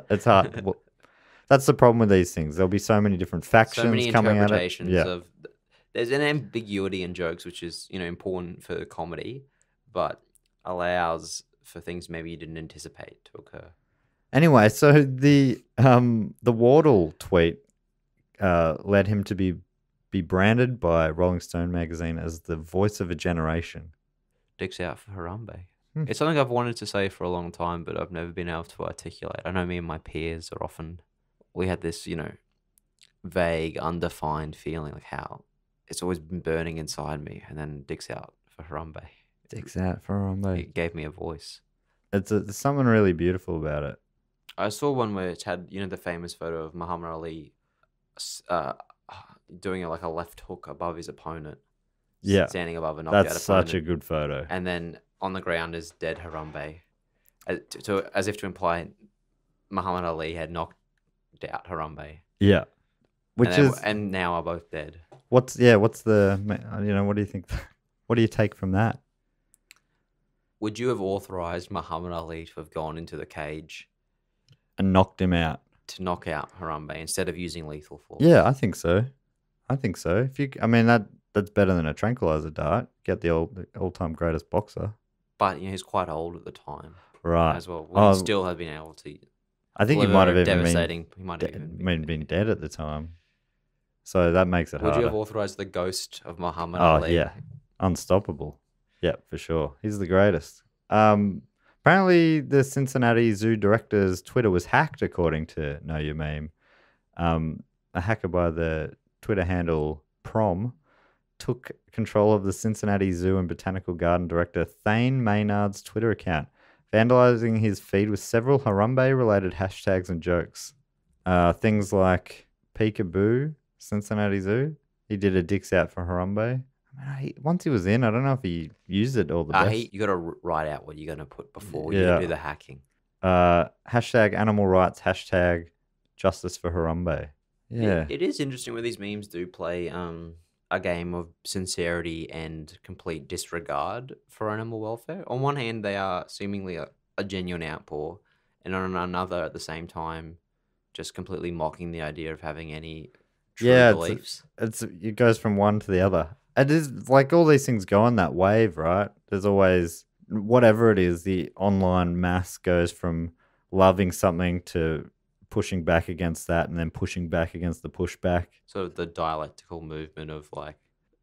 It's hard. Well, that's the problem with these things. There'll be so many different factions So many coming at it. interpretations Yeah. of. There's an ambiguity in jokes, which is important for comedy, but allows for things maybe you didn't anticipate to occur. Anyway, so the Wardle tweet led him to be branded by Rolling Stone magazine as the voice of a generation. Dicks out for Harambe. Hmm. It's something I've wanted to say for a long time, but I've never been able to articulate. I know me and my peers are often, we had this, vague, undefined feeling like how it's always been burning inside me, and then dicks out for Harambe. Dicks out for Harambe. It gave me a voice. There's something really beautiful about it. I saw one where it had, the famous photo of Muhammad Ali doing like a left hook above his opponent. Yeah. Standing above a knocked out That's opponent. such a good photo. And then on the ground is dead Harambe. As if to imply Muhammad Ali had knocked out Harambe. Yeah. And now are both dead. What's the, what do you think? What do you take from that? Would you have authorized Muhammad Ali to have gone into the cage And knocked him out. to knock out Harambe instead of using lethal force? Yeah, I think so. That's better than a tranquilizer dart. Get the all-time greatest boxer. But he's quite old at the time Right. as well. Would Oh, he still have been able to I think he might have even devastating. He might have been dead at the time. So that makes it Would harder. you have authorized the ghost of Muhammad Oh, Ali? yeah. Unstoppable. Yeah, for sure. He's the greatest. Apparently, the Cincinnati Zoo director's Twitter was hacked, according to Know Your Meme. A hacker by the Twitter handle Prom took control of the Cincinnati Zoo and Botanical Garden director Thane Maynard's Twitter account, vandalizing his feed with several Harambe-related hashtags and jokes. Things like peekaboo, Cincinnati Zoo. He did a dicks out for Harambe. I mean, once he was in, I don't know if he used it all the best. You got to write out what you're going to put before you do the hacking. Hashtag animal rights, hashtag justice for Harambe. Yeah. It is interesting where these memes do play a game of sincerity and complete disregard for animal welfare. On one hand, they are seemingly a genuine outpour, and on another, at the same time, just completely mocking the idea of having any true beliefs. It goes from one to the other. It is like all these things go on that wave, right? There's always, whatever it is, the online mass goes from loving something to pushing back against that and then pushing back against the pushback. Sort of the dialectical movement of like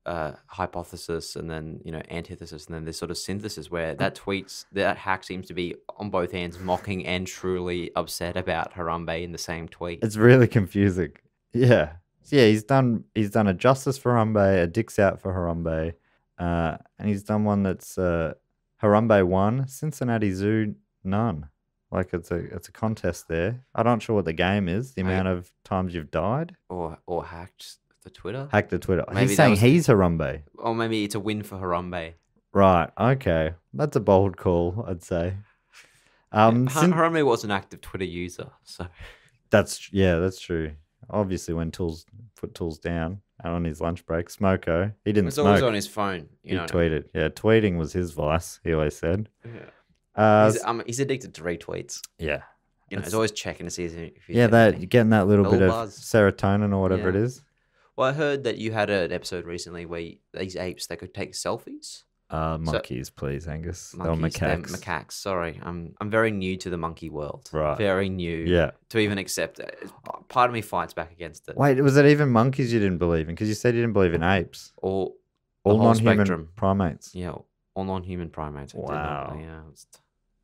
hypothesis and then, antithesis and then this sort of synthesis where that hack seems to be on both hands mocking and truly upset about Harambe in the same tweet. It's really confusing. Yeah. So yeah, he's done a justice for Harambe, a dicks out for Harambe, and he's done one that's Harambe 1, Cincinnati Zoo none. Like it's a contest there. I'm not sure what the game is, the amount of times you've died. Or hacked the Twitter. Hacked the Twitter. Maybe he's saying he's Harambe. Or maybe it's a win for Harambe. Right, okay. That's a bold call, I'd say. Harambe was an active Twitter user, so that's true. Obviously, when put tools down and on his lunch break, Smoko, he didn't smoke. It was always on his phone. He tweeted. Yeah, tweeting was his vice, he always said. Yeah. He's addicted to retweets. Yeah. He's always checking to see if he's getting that little bit buzz. of serotonin or whatever it is. Well, I heard that you had an episode recently where these apes, they could take selfies. Monkeys, please, Angus. Monkeys, they're macaques. Macaques. Sorry, I'm very new to the monkey world. Right. Very new. Yeah. To even accept it. Part of me fights back against it. Wait, was it even monkeys you didn't believe in? Because you said you didn't believe in apes. Or all non-human spectrum. Primates. Yeah, all non-human primates. Wow. Yeah.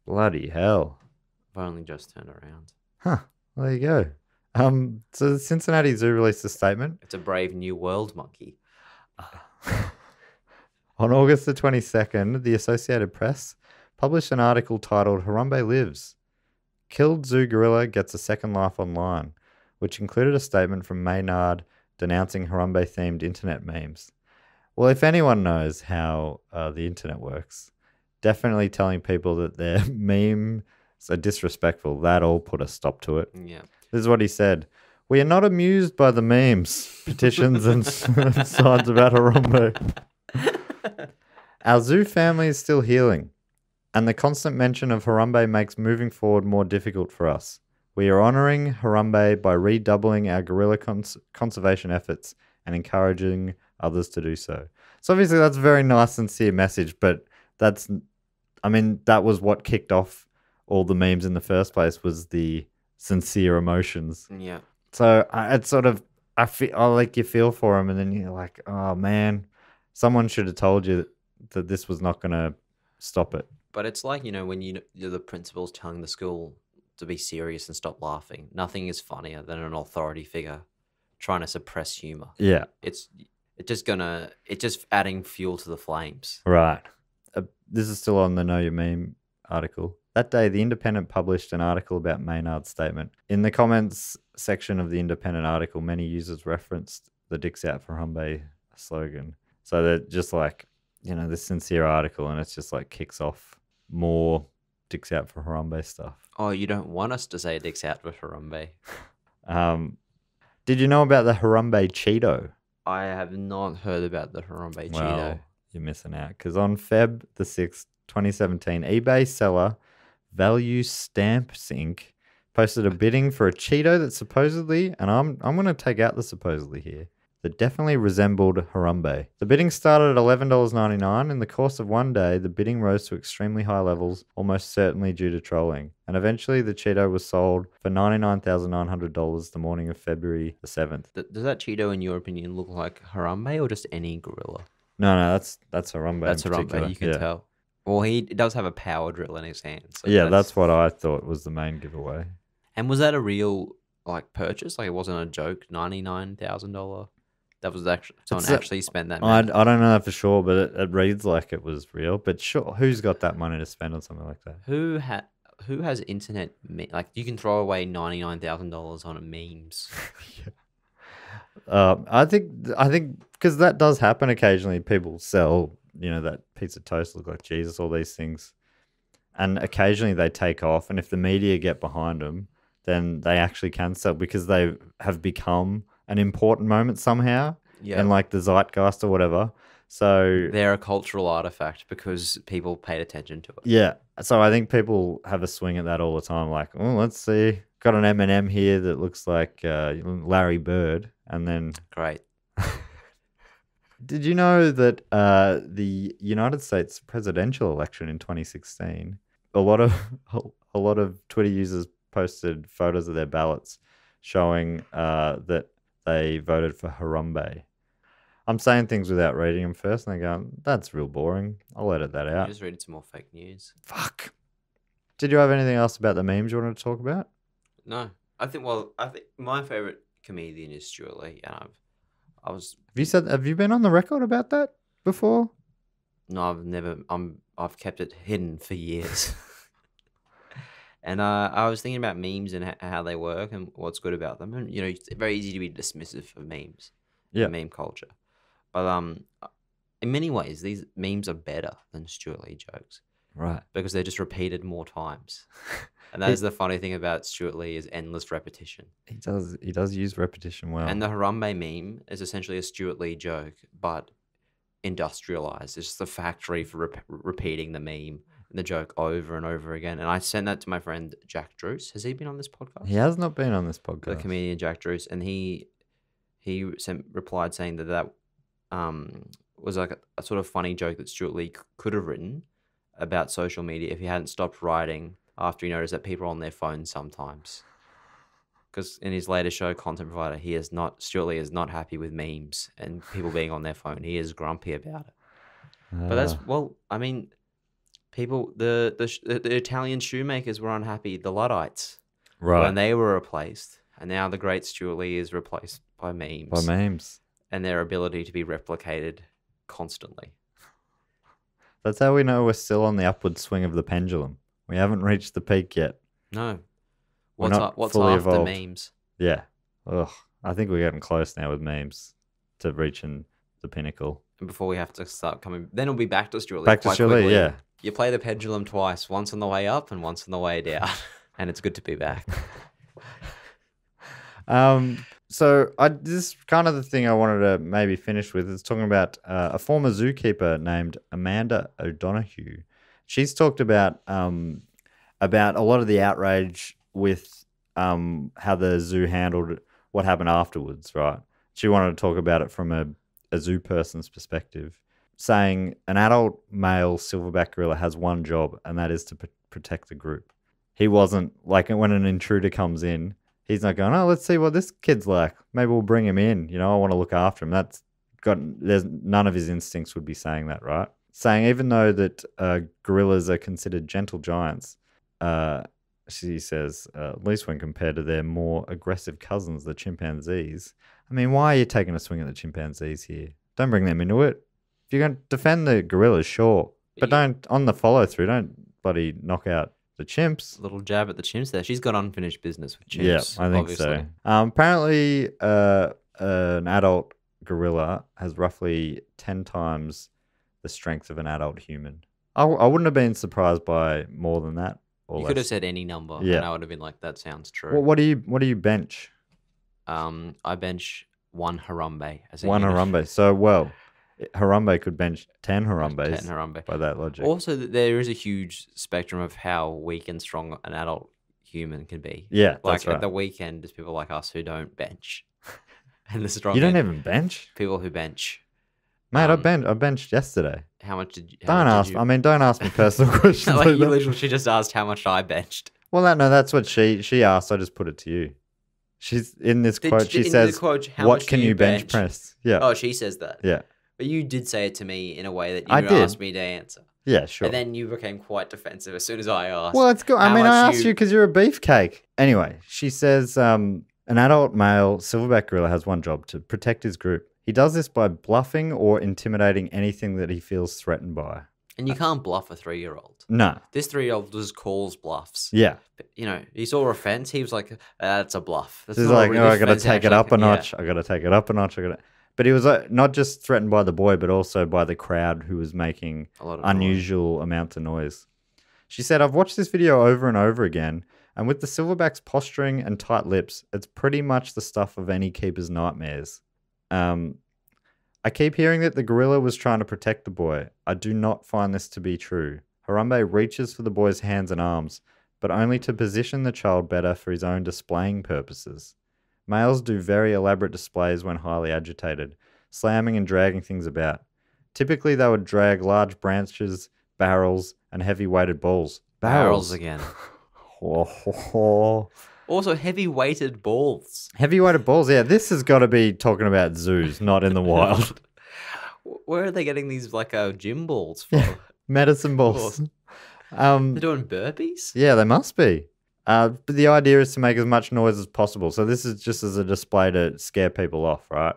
Bloody hell. I've only just turned around. Huh. Well, there you go. So the Cincinnati Zoo released a statement. It's a brave new world monkey. On August the 22nd, the Associated Press published an article titled Harambe Lives. Killed zoo gorilla gets a second life online, which included a statement from Maynard denouncing Harambe-themed internet memes. Well, if anyone knows how the internet works, definitely telling people that their memes are disrespectful, that all put a stop to it. Yeah. This is what he said. We are not amused by the memes, petitions, and signs about Harambe. Our zoo family is still healing, and the constant mention of Harambe makes moving forward more difficult for us. We are honouring Harambe by redoubling our gorilla conservation efforts and encouraging others to do so. So obviously that's a very nice, sincere message, but that was what kicked off all the memes in the first place, was the sincere emotions. Yeah. So I feel for him, and then you're like, oh man, someone should have told you that this was not going to stop it. But it's like, when you're the principal's telling the school to be serious and stop laughing. Nothing is funnier than an authority figure trying to suppress humor. Yeah. It's just adding fuel to the flames. Right. This is still on the Know Your Meme article. That day, The Independent published an article about Maynard's statement. In the comments section of the Independent article, many users referenced the Dicks Out for Harambe slogan. So they're just like, this sincere article, and it's just like kicks off more Dicks Out for Harambe stuff. Oh, you don't want us to say Dicks Out for Harambe? Did you know about the Harambe Cheeto? I have not heard about the Harambe Well, Cheeto. you're missing out, because on Feb the 6th, 2017, eBay seller Value Stamps Inc. posted a bidding for a Cheeto that supposedly, and I'm going to take out the supposedly here, the that definitely resembled Harambe. The bidding started at $11.99. In the course of one day, the bidding rose to extremely high levels, almost certainly due to trolling. And eventually, the Cheeto was sold for $99,900 the morning of February the 7th. Does that Cheeto, in your opinion, look like Harambe or just any gorilla? No, that's Harambe. That's in particular. Harambe, you can tell. Well, he does have a power drill in his hand. So Yeah, that's what I thought was the main giveaway. And was that a real purchase? Like, it wasn't a joke? $99,000. That was actually someone actually spent that money. I don't know that for sure, but it reads like it was real. But sure, who's got that money to spend on something like that? Who has internet? You can throw away $99,000 on memes. I think because that does happen occasionally. People sell, that piece of toast look like Jesus, all these things, and occasionally they take off. And if the media get behind them, then they actually can sell because they have become an important moment somehow in the zeitgeist or whatever. So they're a cultural artifact because people paid attention to it. Yeah. So I think people have a swing at that all the time. Like, oh, let's see. Got an M&M here that looks like Larry Bird. And then... Great. Did you know that the United States presidential election in 2016, a lot of Twitter users posted photos of their ballots showing that they voted for Harambe. I'm saying things without reading them first, and they're going, that's real boring. I'll edit that out. You just read some more fake news. Fuck. Did you have anything else about the memes you wanted to talk about? No. I think my favourite comedian is Stuart Lee, and Have you been on the record about that before? No, I've never. I've kept it hidden for years. And I was thinking about memes and how they work and what's good about them. And, it's very easy to be dismissive of memes. Yeah. Meme culture. But in many ways, these memes are better than Stuart Lee jokes. Right. Because they're just repeated more times. And that is the funny thing about Stuart Lee is endless repetition. He does use repetition well. And the Harambe meme is essentially a Stuart Lee joke, but industrialized. It's just a factory for repeating the meme. The joke over and over again. And I sent that to my friend Jack Druce. Has he been on this podcast? He has not been on this podcast. The comedian Jack Druce. And he replied saying that was like a sort of funny joke that Stuart Lee could have written about social media if he hadn't stopped writing after he noticed that people are on their phones sometimes. Because in his latest show, Content Provider, Stuart Lee is not happy with memes and people being on their phone. He is grumpy about it. But people, the Italian shoemakers were unhappy, the Luddites, right, when they were replaced, and now the great Stuart Lee is replaced by memes. And their ability to be replicated constantly. That's how we know we're still on the upward swing of the pendulum. We haven't reached the peak yet. No. What's after memes? Yeah. Ugh. I think we're getting close now with memes to reaching the pinnacle. And before we have to start coming, then it'll be back to Stuart Lee. Back to Stuart Lee, yeah. You play the pendulum twice, once on the way up and once on the way down. And it's good to be back. So this is kind of the thing I wanted to maybe finish with. Is talking about a former zookeeper named Amanda O'Donoghue. She's talked about a lot of the outrage with how the zoo handled what happened afterwards, right? She wanted to talk about it from a zoo person's perspective, saying an adult male silverback gorilla has one job, and that is to protect the group. He wasn't, like when an intruder comes in, he's not going, oh, let's see what this kid's like. Maybe we'll bring him in. I want to look after him. There's none of his instincts would be saying that, right? Saying even though that gorillas are considered gentle giants, she says, at least when compared to their more aggressive cousins, the chimpanzees. I mean, why are you taking a swing at the chimpanzees here? Don't bring them into it. If you're going to defend the gorillas, sure. But don't, on the follow through, don't bloody knock out the chimps. A little jab at the chimps there. She's got unfinished business with chimps. Yeah, I think obviously. So. Apparently, an adult gorilla has roughly 10 times the strength of an adult human. I wouldn't have been surprised by more than that. You could have said any number, and I would have been like, that sounds true. Well, what do you bench? I bench one Harambe. One Harambe. So, Harambe could bench 10 Harambes. 10 Harambe. By that logic. Also, there is a huge spectrum of how weak and strong an adult human can be. Yeah, like that's right. At the weekend, there's people like us who don't bench. And the strong You don't end. even bench? People who bench. Mate, I benched yesterday. How much did you... Don't ask me personal questions like like you that. literally just asked how much I benched. Well, no, that's what she asked. I just put it to you. She's in this quote. She In says, the quote, how "What much can do you bench press?" Yeah, Oh, she says that. yeah, But you did say it to me in a way that I you did. asked me to answer. yeah, sure. And then you became quite defensive as soon as I asked. Well, it's good. I how mean, I much asked you because you're a beefcake. Anyway, she says, an adult male silverback gorilla has one job: to protect his group. He does this by bluffing or intimidating anything that he feels threatened by. And you can't bluff a 3-year-old. No. This 3-year-old just calls bluffs. Yeah. But, he saw a fence. He was like, that's a bluff. That's He's not a like, really I got to fence take it actually up a can-" Yeah. notch. I got to take it up a notch. But he was not just threatened by the boy, but also by the crowd who was making A lot of unusual amounts of noise. She said, I've watched this video over and over again, and with the silverback's posturing and tight lips, it's pretty much the stuff of any keeper's nightmares. I keep hearing that the gorilla was trying to protect the boy. I do not find this to be true. Harambe reaches for the boy's hands and arms, but only to position the child better for his own displaying purposes. Males do very elaborate displays when highly agitated, slamming and dragging things about. Typically, they would drag large branches, barrels, and heavy-weighted balls. Barrels again. Also, heavy-weighted balls. Heavy-weighted balls, yeah. This has got to be talking about zoos, not in the wild. Where are they getting these gym balls from? Medicine balls. They're doing burpees? Yeah, they must be. But the idea is to make as much noise as possible. So this is just as a display to scare people off, right?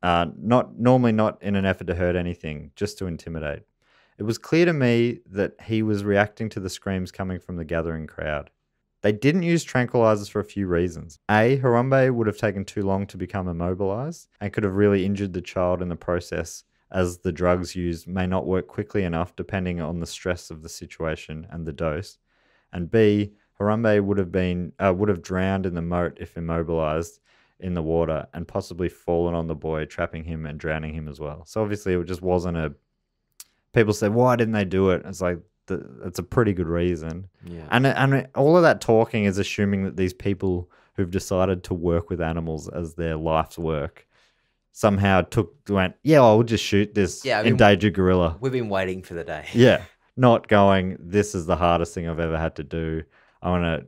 Normally not in an effort to hurt anything, just to intimidate. It was clear to me that he was reacting to the screams coming from the gathering crowd. They didn't use tranquilizers for a few reasons. A, Harambe would have taken too long to become immobilized and could have really injured the child in the process, as the drugs used may not work quickly enough depending on the stress of the situation and the dose. And B, Harambe would have drowned in the moat if immobilized in the water and possibly fallen on the boy, trapping him and drowning him as well. So obviously it just wasn't a... People say, why didn't they do it? It's like, it's a pretty good reason. Yeah. And all of that talking is assuming that these people who've decided to work with animals as their life's work somehow went, yeah, I'll just shoot this endangered gorilla. We've been waiting for the day. Yeah. Not going, this is the hardest thing I've ever had to do. I'm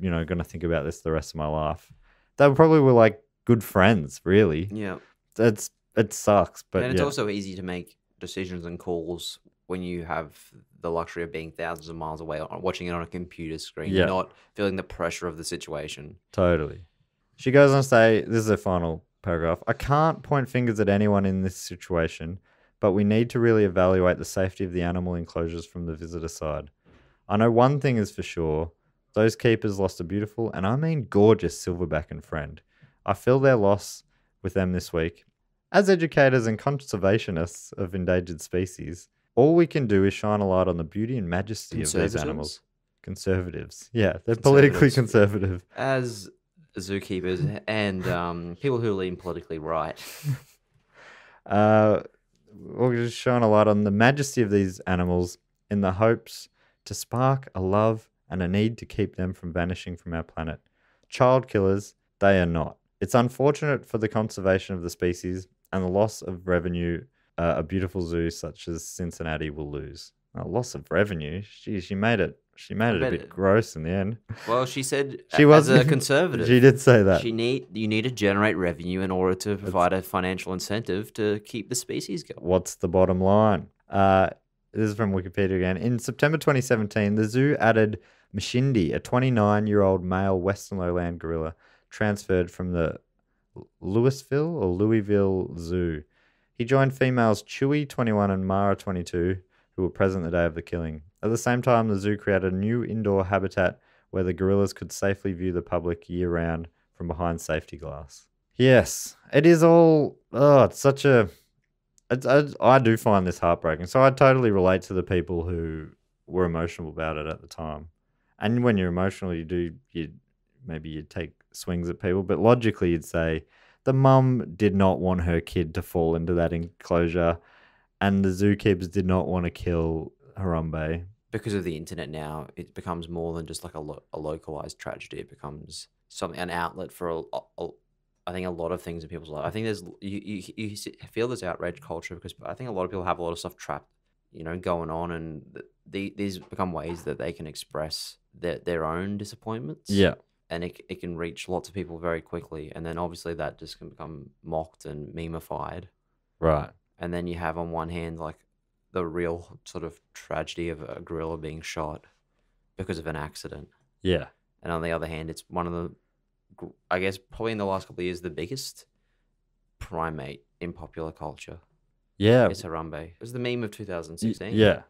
going to think about this the rest of my life. They probably were like good friends, really. Yeah. It sucks, but and it's also easy to make decisions and calls when you have the luxury of being thousands of miles away, watching it on a computer screen, not feeling the pressure of the situation. Totally. She goes on to say, this is her final paragraph, I can't point fingers at anyone in this situation, but we need to really evaluate the safety of the animal enclosures from the visitor side. I know one thing is for sure, those keepers lost a beautiful, and I mean gorgeous, silverback and friend. I feel their loss with them this week. As educators and conservationists of endangered species, all we can do is shine a light on the beauty and majesty of these animals. Conservatives. Yeah, they're politically conservative. As zookeepers and people who lean politically right. We'll just shine a light on the majesty of these animals in the hopes to spark a love and a need to keep them from vanishing from our planet. Child killers, they are not. It's unfortunate for the conservation of the species and the loss of revenue a beautiful zoo such as Cincinnati will lose. Loss of revenue? She made it a bit gross in the end. Well, she said as a conservative. She did say that. You need to generate revenue in order to provide a financial incentive to keep the species going. What's the bottom line? This is from Wikipedia again. In September 2017, the zoo added Mashindi, a 29-year-old male Western lowland gorilla, transferred from the Louisville Zoo. He joined females Chewy, 21, and Mara, 22, who were present the day of the killing. At the same time, the zoo created a new indoor habitat where the gorillas could safely view the public year-round from behind safety glass. Yes, it is all... it's such a... I do find this heartbreaking. So I totally relate to the people who were emotional about it at the time. And when you're emotional, maybe you take swings at people, but logically you'd say the mum did not want her kid to fall into that enclosure, and the zookeepers did not want to kill Harambe. Because of the internet now, it becomes more than just like a localized tragedy. It becomes an outlet for I think a lot of things in people's life. I think there's you feel there's outrage culture because I think a lot of people have a lot of stuff trapped, going on, and these become ways that they can express their own disappointments. Yeah. And it can reach lots of people very quickly, and then obviously that just can become mocked and memeified. Right. And then you have on one hand like the real sort of tragedy of a gorilla being shot because of an accident. Yeah. And on the other hand, it's one of the, I guess, probably in the last couple of years, the biggest primate in popular culture. Yeah. It's Harambe. It was the meme of 2016. Yeah.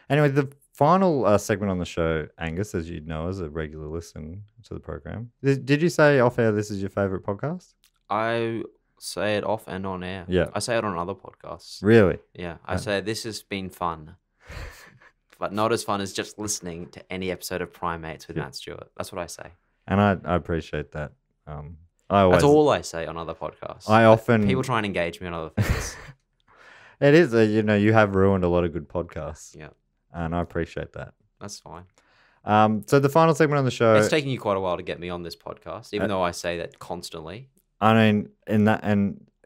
Anyway, the final segment on the show, Angus, as you know, as a regular listen to the program. Did you say off air this is your favourite podcast? I say it off and on air. Yeah. I say it on other podcasts. Really? Yeah. I say this has been fun. But not as fun as just listening to any episode of Primates with Matt Stewart. That's what I say. And I appreciate that. That's all I say on other podcasts. I often... People try and engage me on other things. It is, you have ruined a lot of good podcasts. Yeah. And I appreciate that. That's fine. So the final segment on the show... It's taking you quite a while to get me on this podcast, even though I say that constantly. I mean, and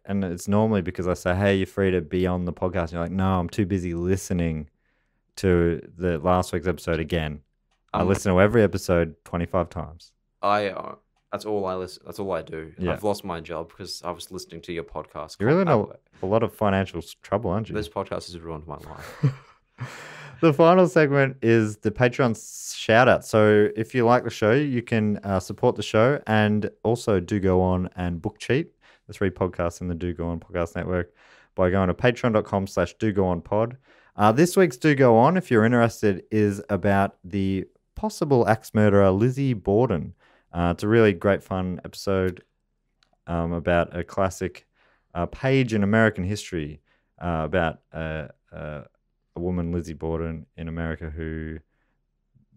it's normally because I say, hey, you're free to be on the podcast. And you're like, no, I'm too busy listening to the last week's episode again. I listen to every episode 25 times. That's all I listen. That's all I do. Yeah. I've lost my job because I was listening to your podcast. You're really in a lot of financial trouble, aren't you? This podcast has ruined my life. The final segment is the Patreon shout out. So if you like the show, you can support the show and also Do Go On and Book Cheat, the 3 podcasts in the Do Go On podcast network, by going to patreon.com/dogoonpod. This week's Do Go On, if you're interested, is about the possible axe murderer Lizzie Borden. It's a really great fun episode about a classic page in American history about a woman, Lizzie Borden, in America who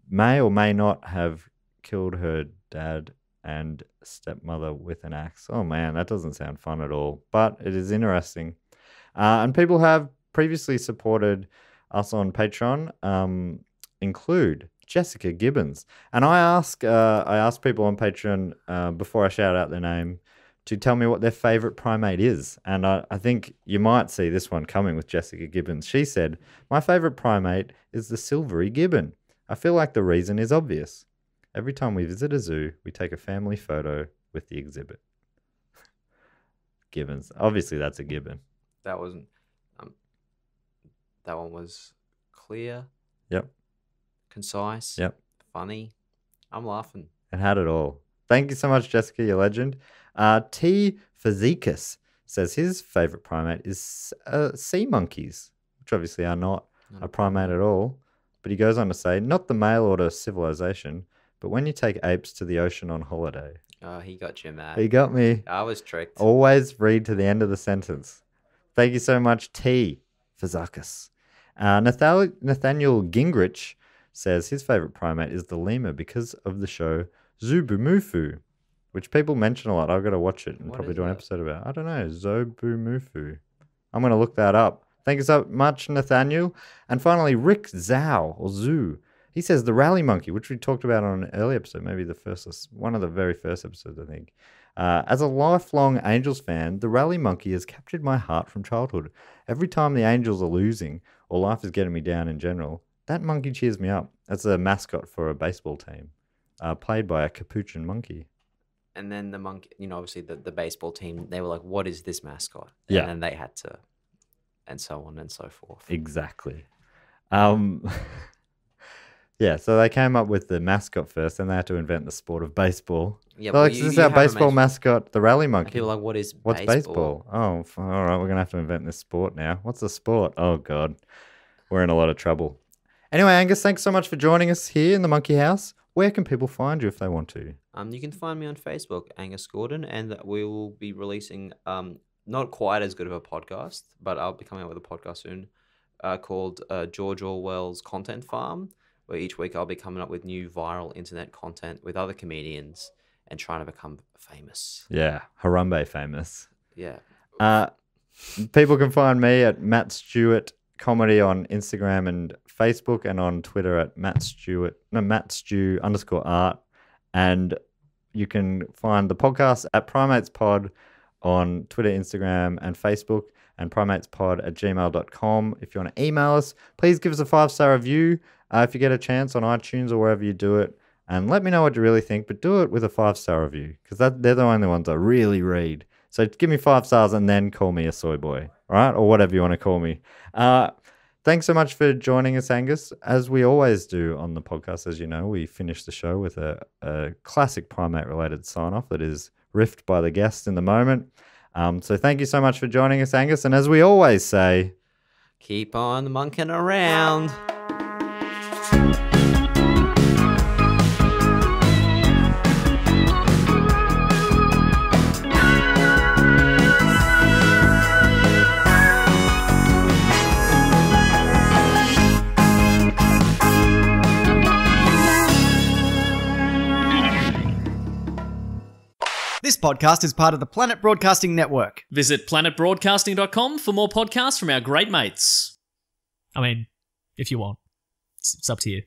may or may not have killed her dad and stepmother with an axe. Oh man, that doesn't sound fun at all, but it is interesting. And people have previously supported us on Patreon, include Jessica Gibbons. And I ask people on Patreon before I shout out their name to tell me what their favourite primate is. And I think you might see this one coming with Jessica Gibbons. She said, my favourite primate is the silvery gibbon. I feel like the reason is obvious. Every time we visit a zoo, we take a family photo with the exhibit. Gibbons. Obviously, that's a gibbon. That wasn't... that one was clear. Yep. Concise. Yep. Funny. I'm laughing. It had it all. Thank you so much, Jessica, you legend. T. Physicus says his favourite primate is sea monkeys, which obviously are not a primate at all. But he goes on to say, not the mail order civilization, but when you take apes to the ocean on holiday. Oh, he got you mad. He got me. I was tricked. Always read to the end of the sentence. Thank you so much, T. Physicus. Nathaniel Gingrich says his favourite primate is the lemur because of the show Zubumufu, which people mention a lot. I've got to watch it and probably do an episode about it. I don't know. Zobumufu. I'm going to look that up. Thank you so much, Nathaniel. And finally, Rick Zhao, or Zoo. He says the rally monkey, which we talked about on an early episode, maybe one of the very first episodes, I think. As a lifelong Angels fan, the rally monkey has captured my heart from childhood. Every time the Angels are losing, or life is getting me down in general, that monkey cheers me up. That's a mascot for a baseball team, played by a capuchin monkey. And then the monkey, obviously the baseball team, they were like, what is this mascot? Yeah. And then they had to, and so on and so forth. Exactly. Yeah, so they came up with the mascot first, and they had to invent the sport of baseball. Yeah, like, this is our baseball mascot, the rally monkey. People are like, what's baseball? Oh, all right, we're going to have to invent this sport now. What's the sport? Oh, God. We're in a lot of trouble. Anyway, Angus, thanks so much for joining us here in the Monkey House. Where can people find you if they want to? You can find me on Facebook, Angus Gordon, and we will be releasing not quite as good of a podcast, but I'll be coming out with a podcast soon called George Orwell's Content Farm, where each week I'll be coming up with new viral internet content with other comedians and trying to become famous. Yeah, Harambe famous. Yeah. People can find me at Matt Stewart Comedy on Instagram and Facebook, and on Twitter at Matt Stew_art. And you can find the podcast at PrimatesPod on Twitter, Instagram, and Facebook, and primatespod@gmail.com. If you want to email us, please give us a 5-star review if you get a chance on iTunes or wherever you do it. And let me know what you really think, but do it with a 5-star review, because they're the only ones I really read. So give me 5 stars and then call me a soy boy, all right? Or whatever you want to call me. Thanks so much for joining us, Angus. As we always do on the podcast, as you know, we finish the show with a classic primate-related sign-off that is riffed by the guest in the moment. So thank you so much for joining us, Angus. And as we always say, keep on monkeying around. This podcast is part of the Planet Broadcasting Network. Visit planetbroadcasting.com for more podcasts from our great mates. I mean, if you want. It's up to you.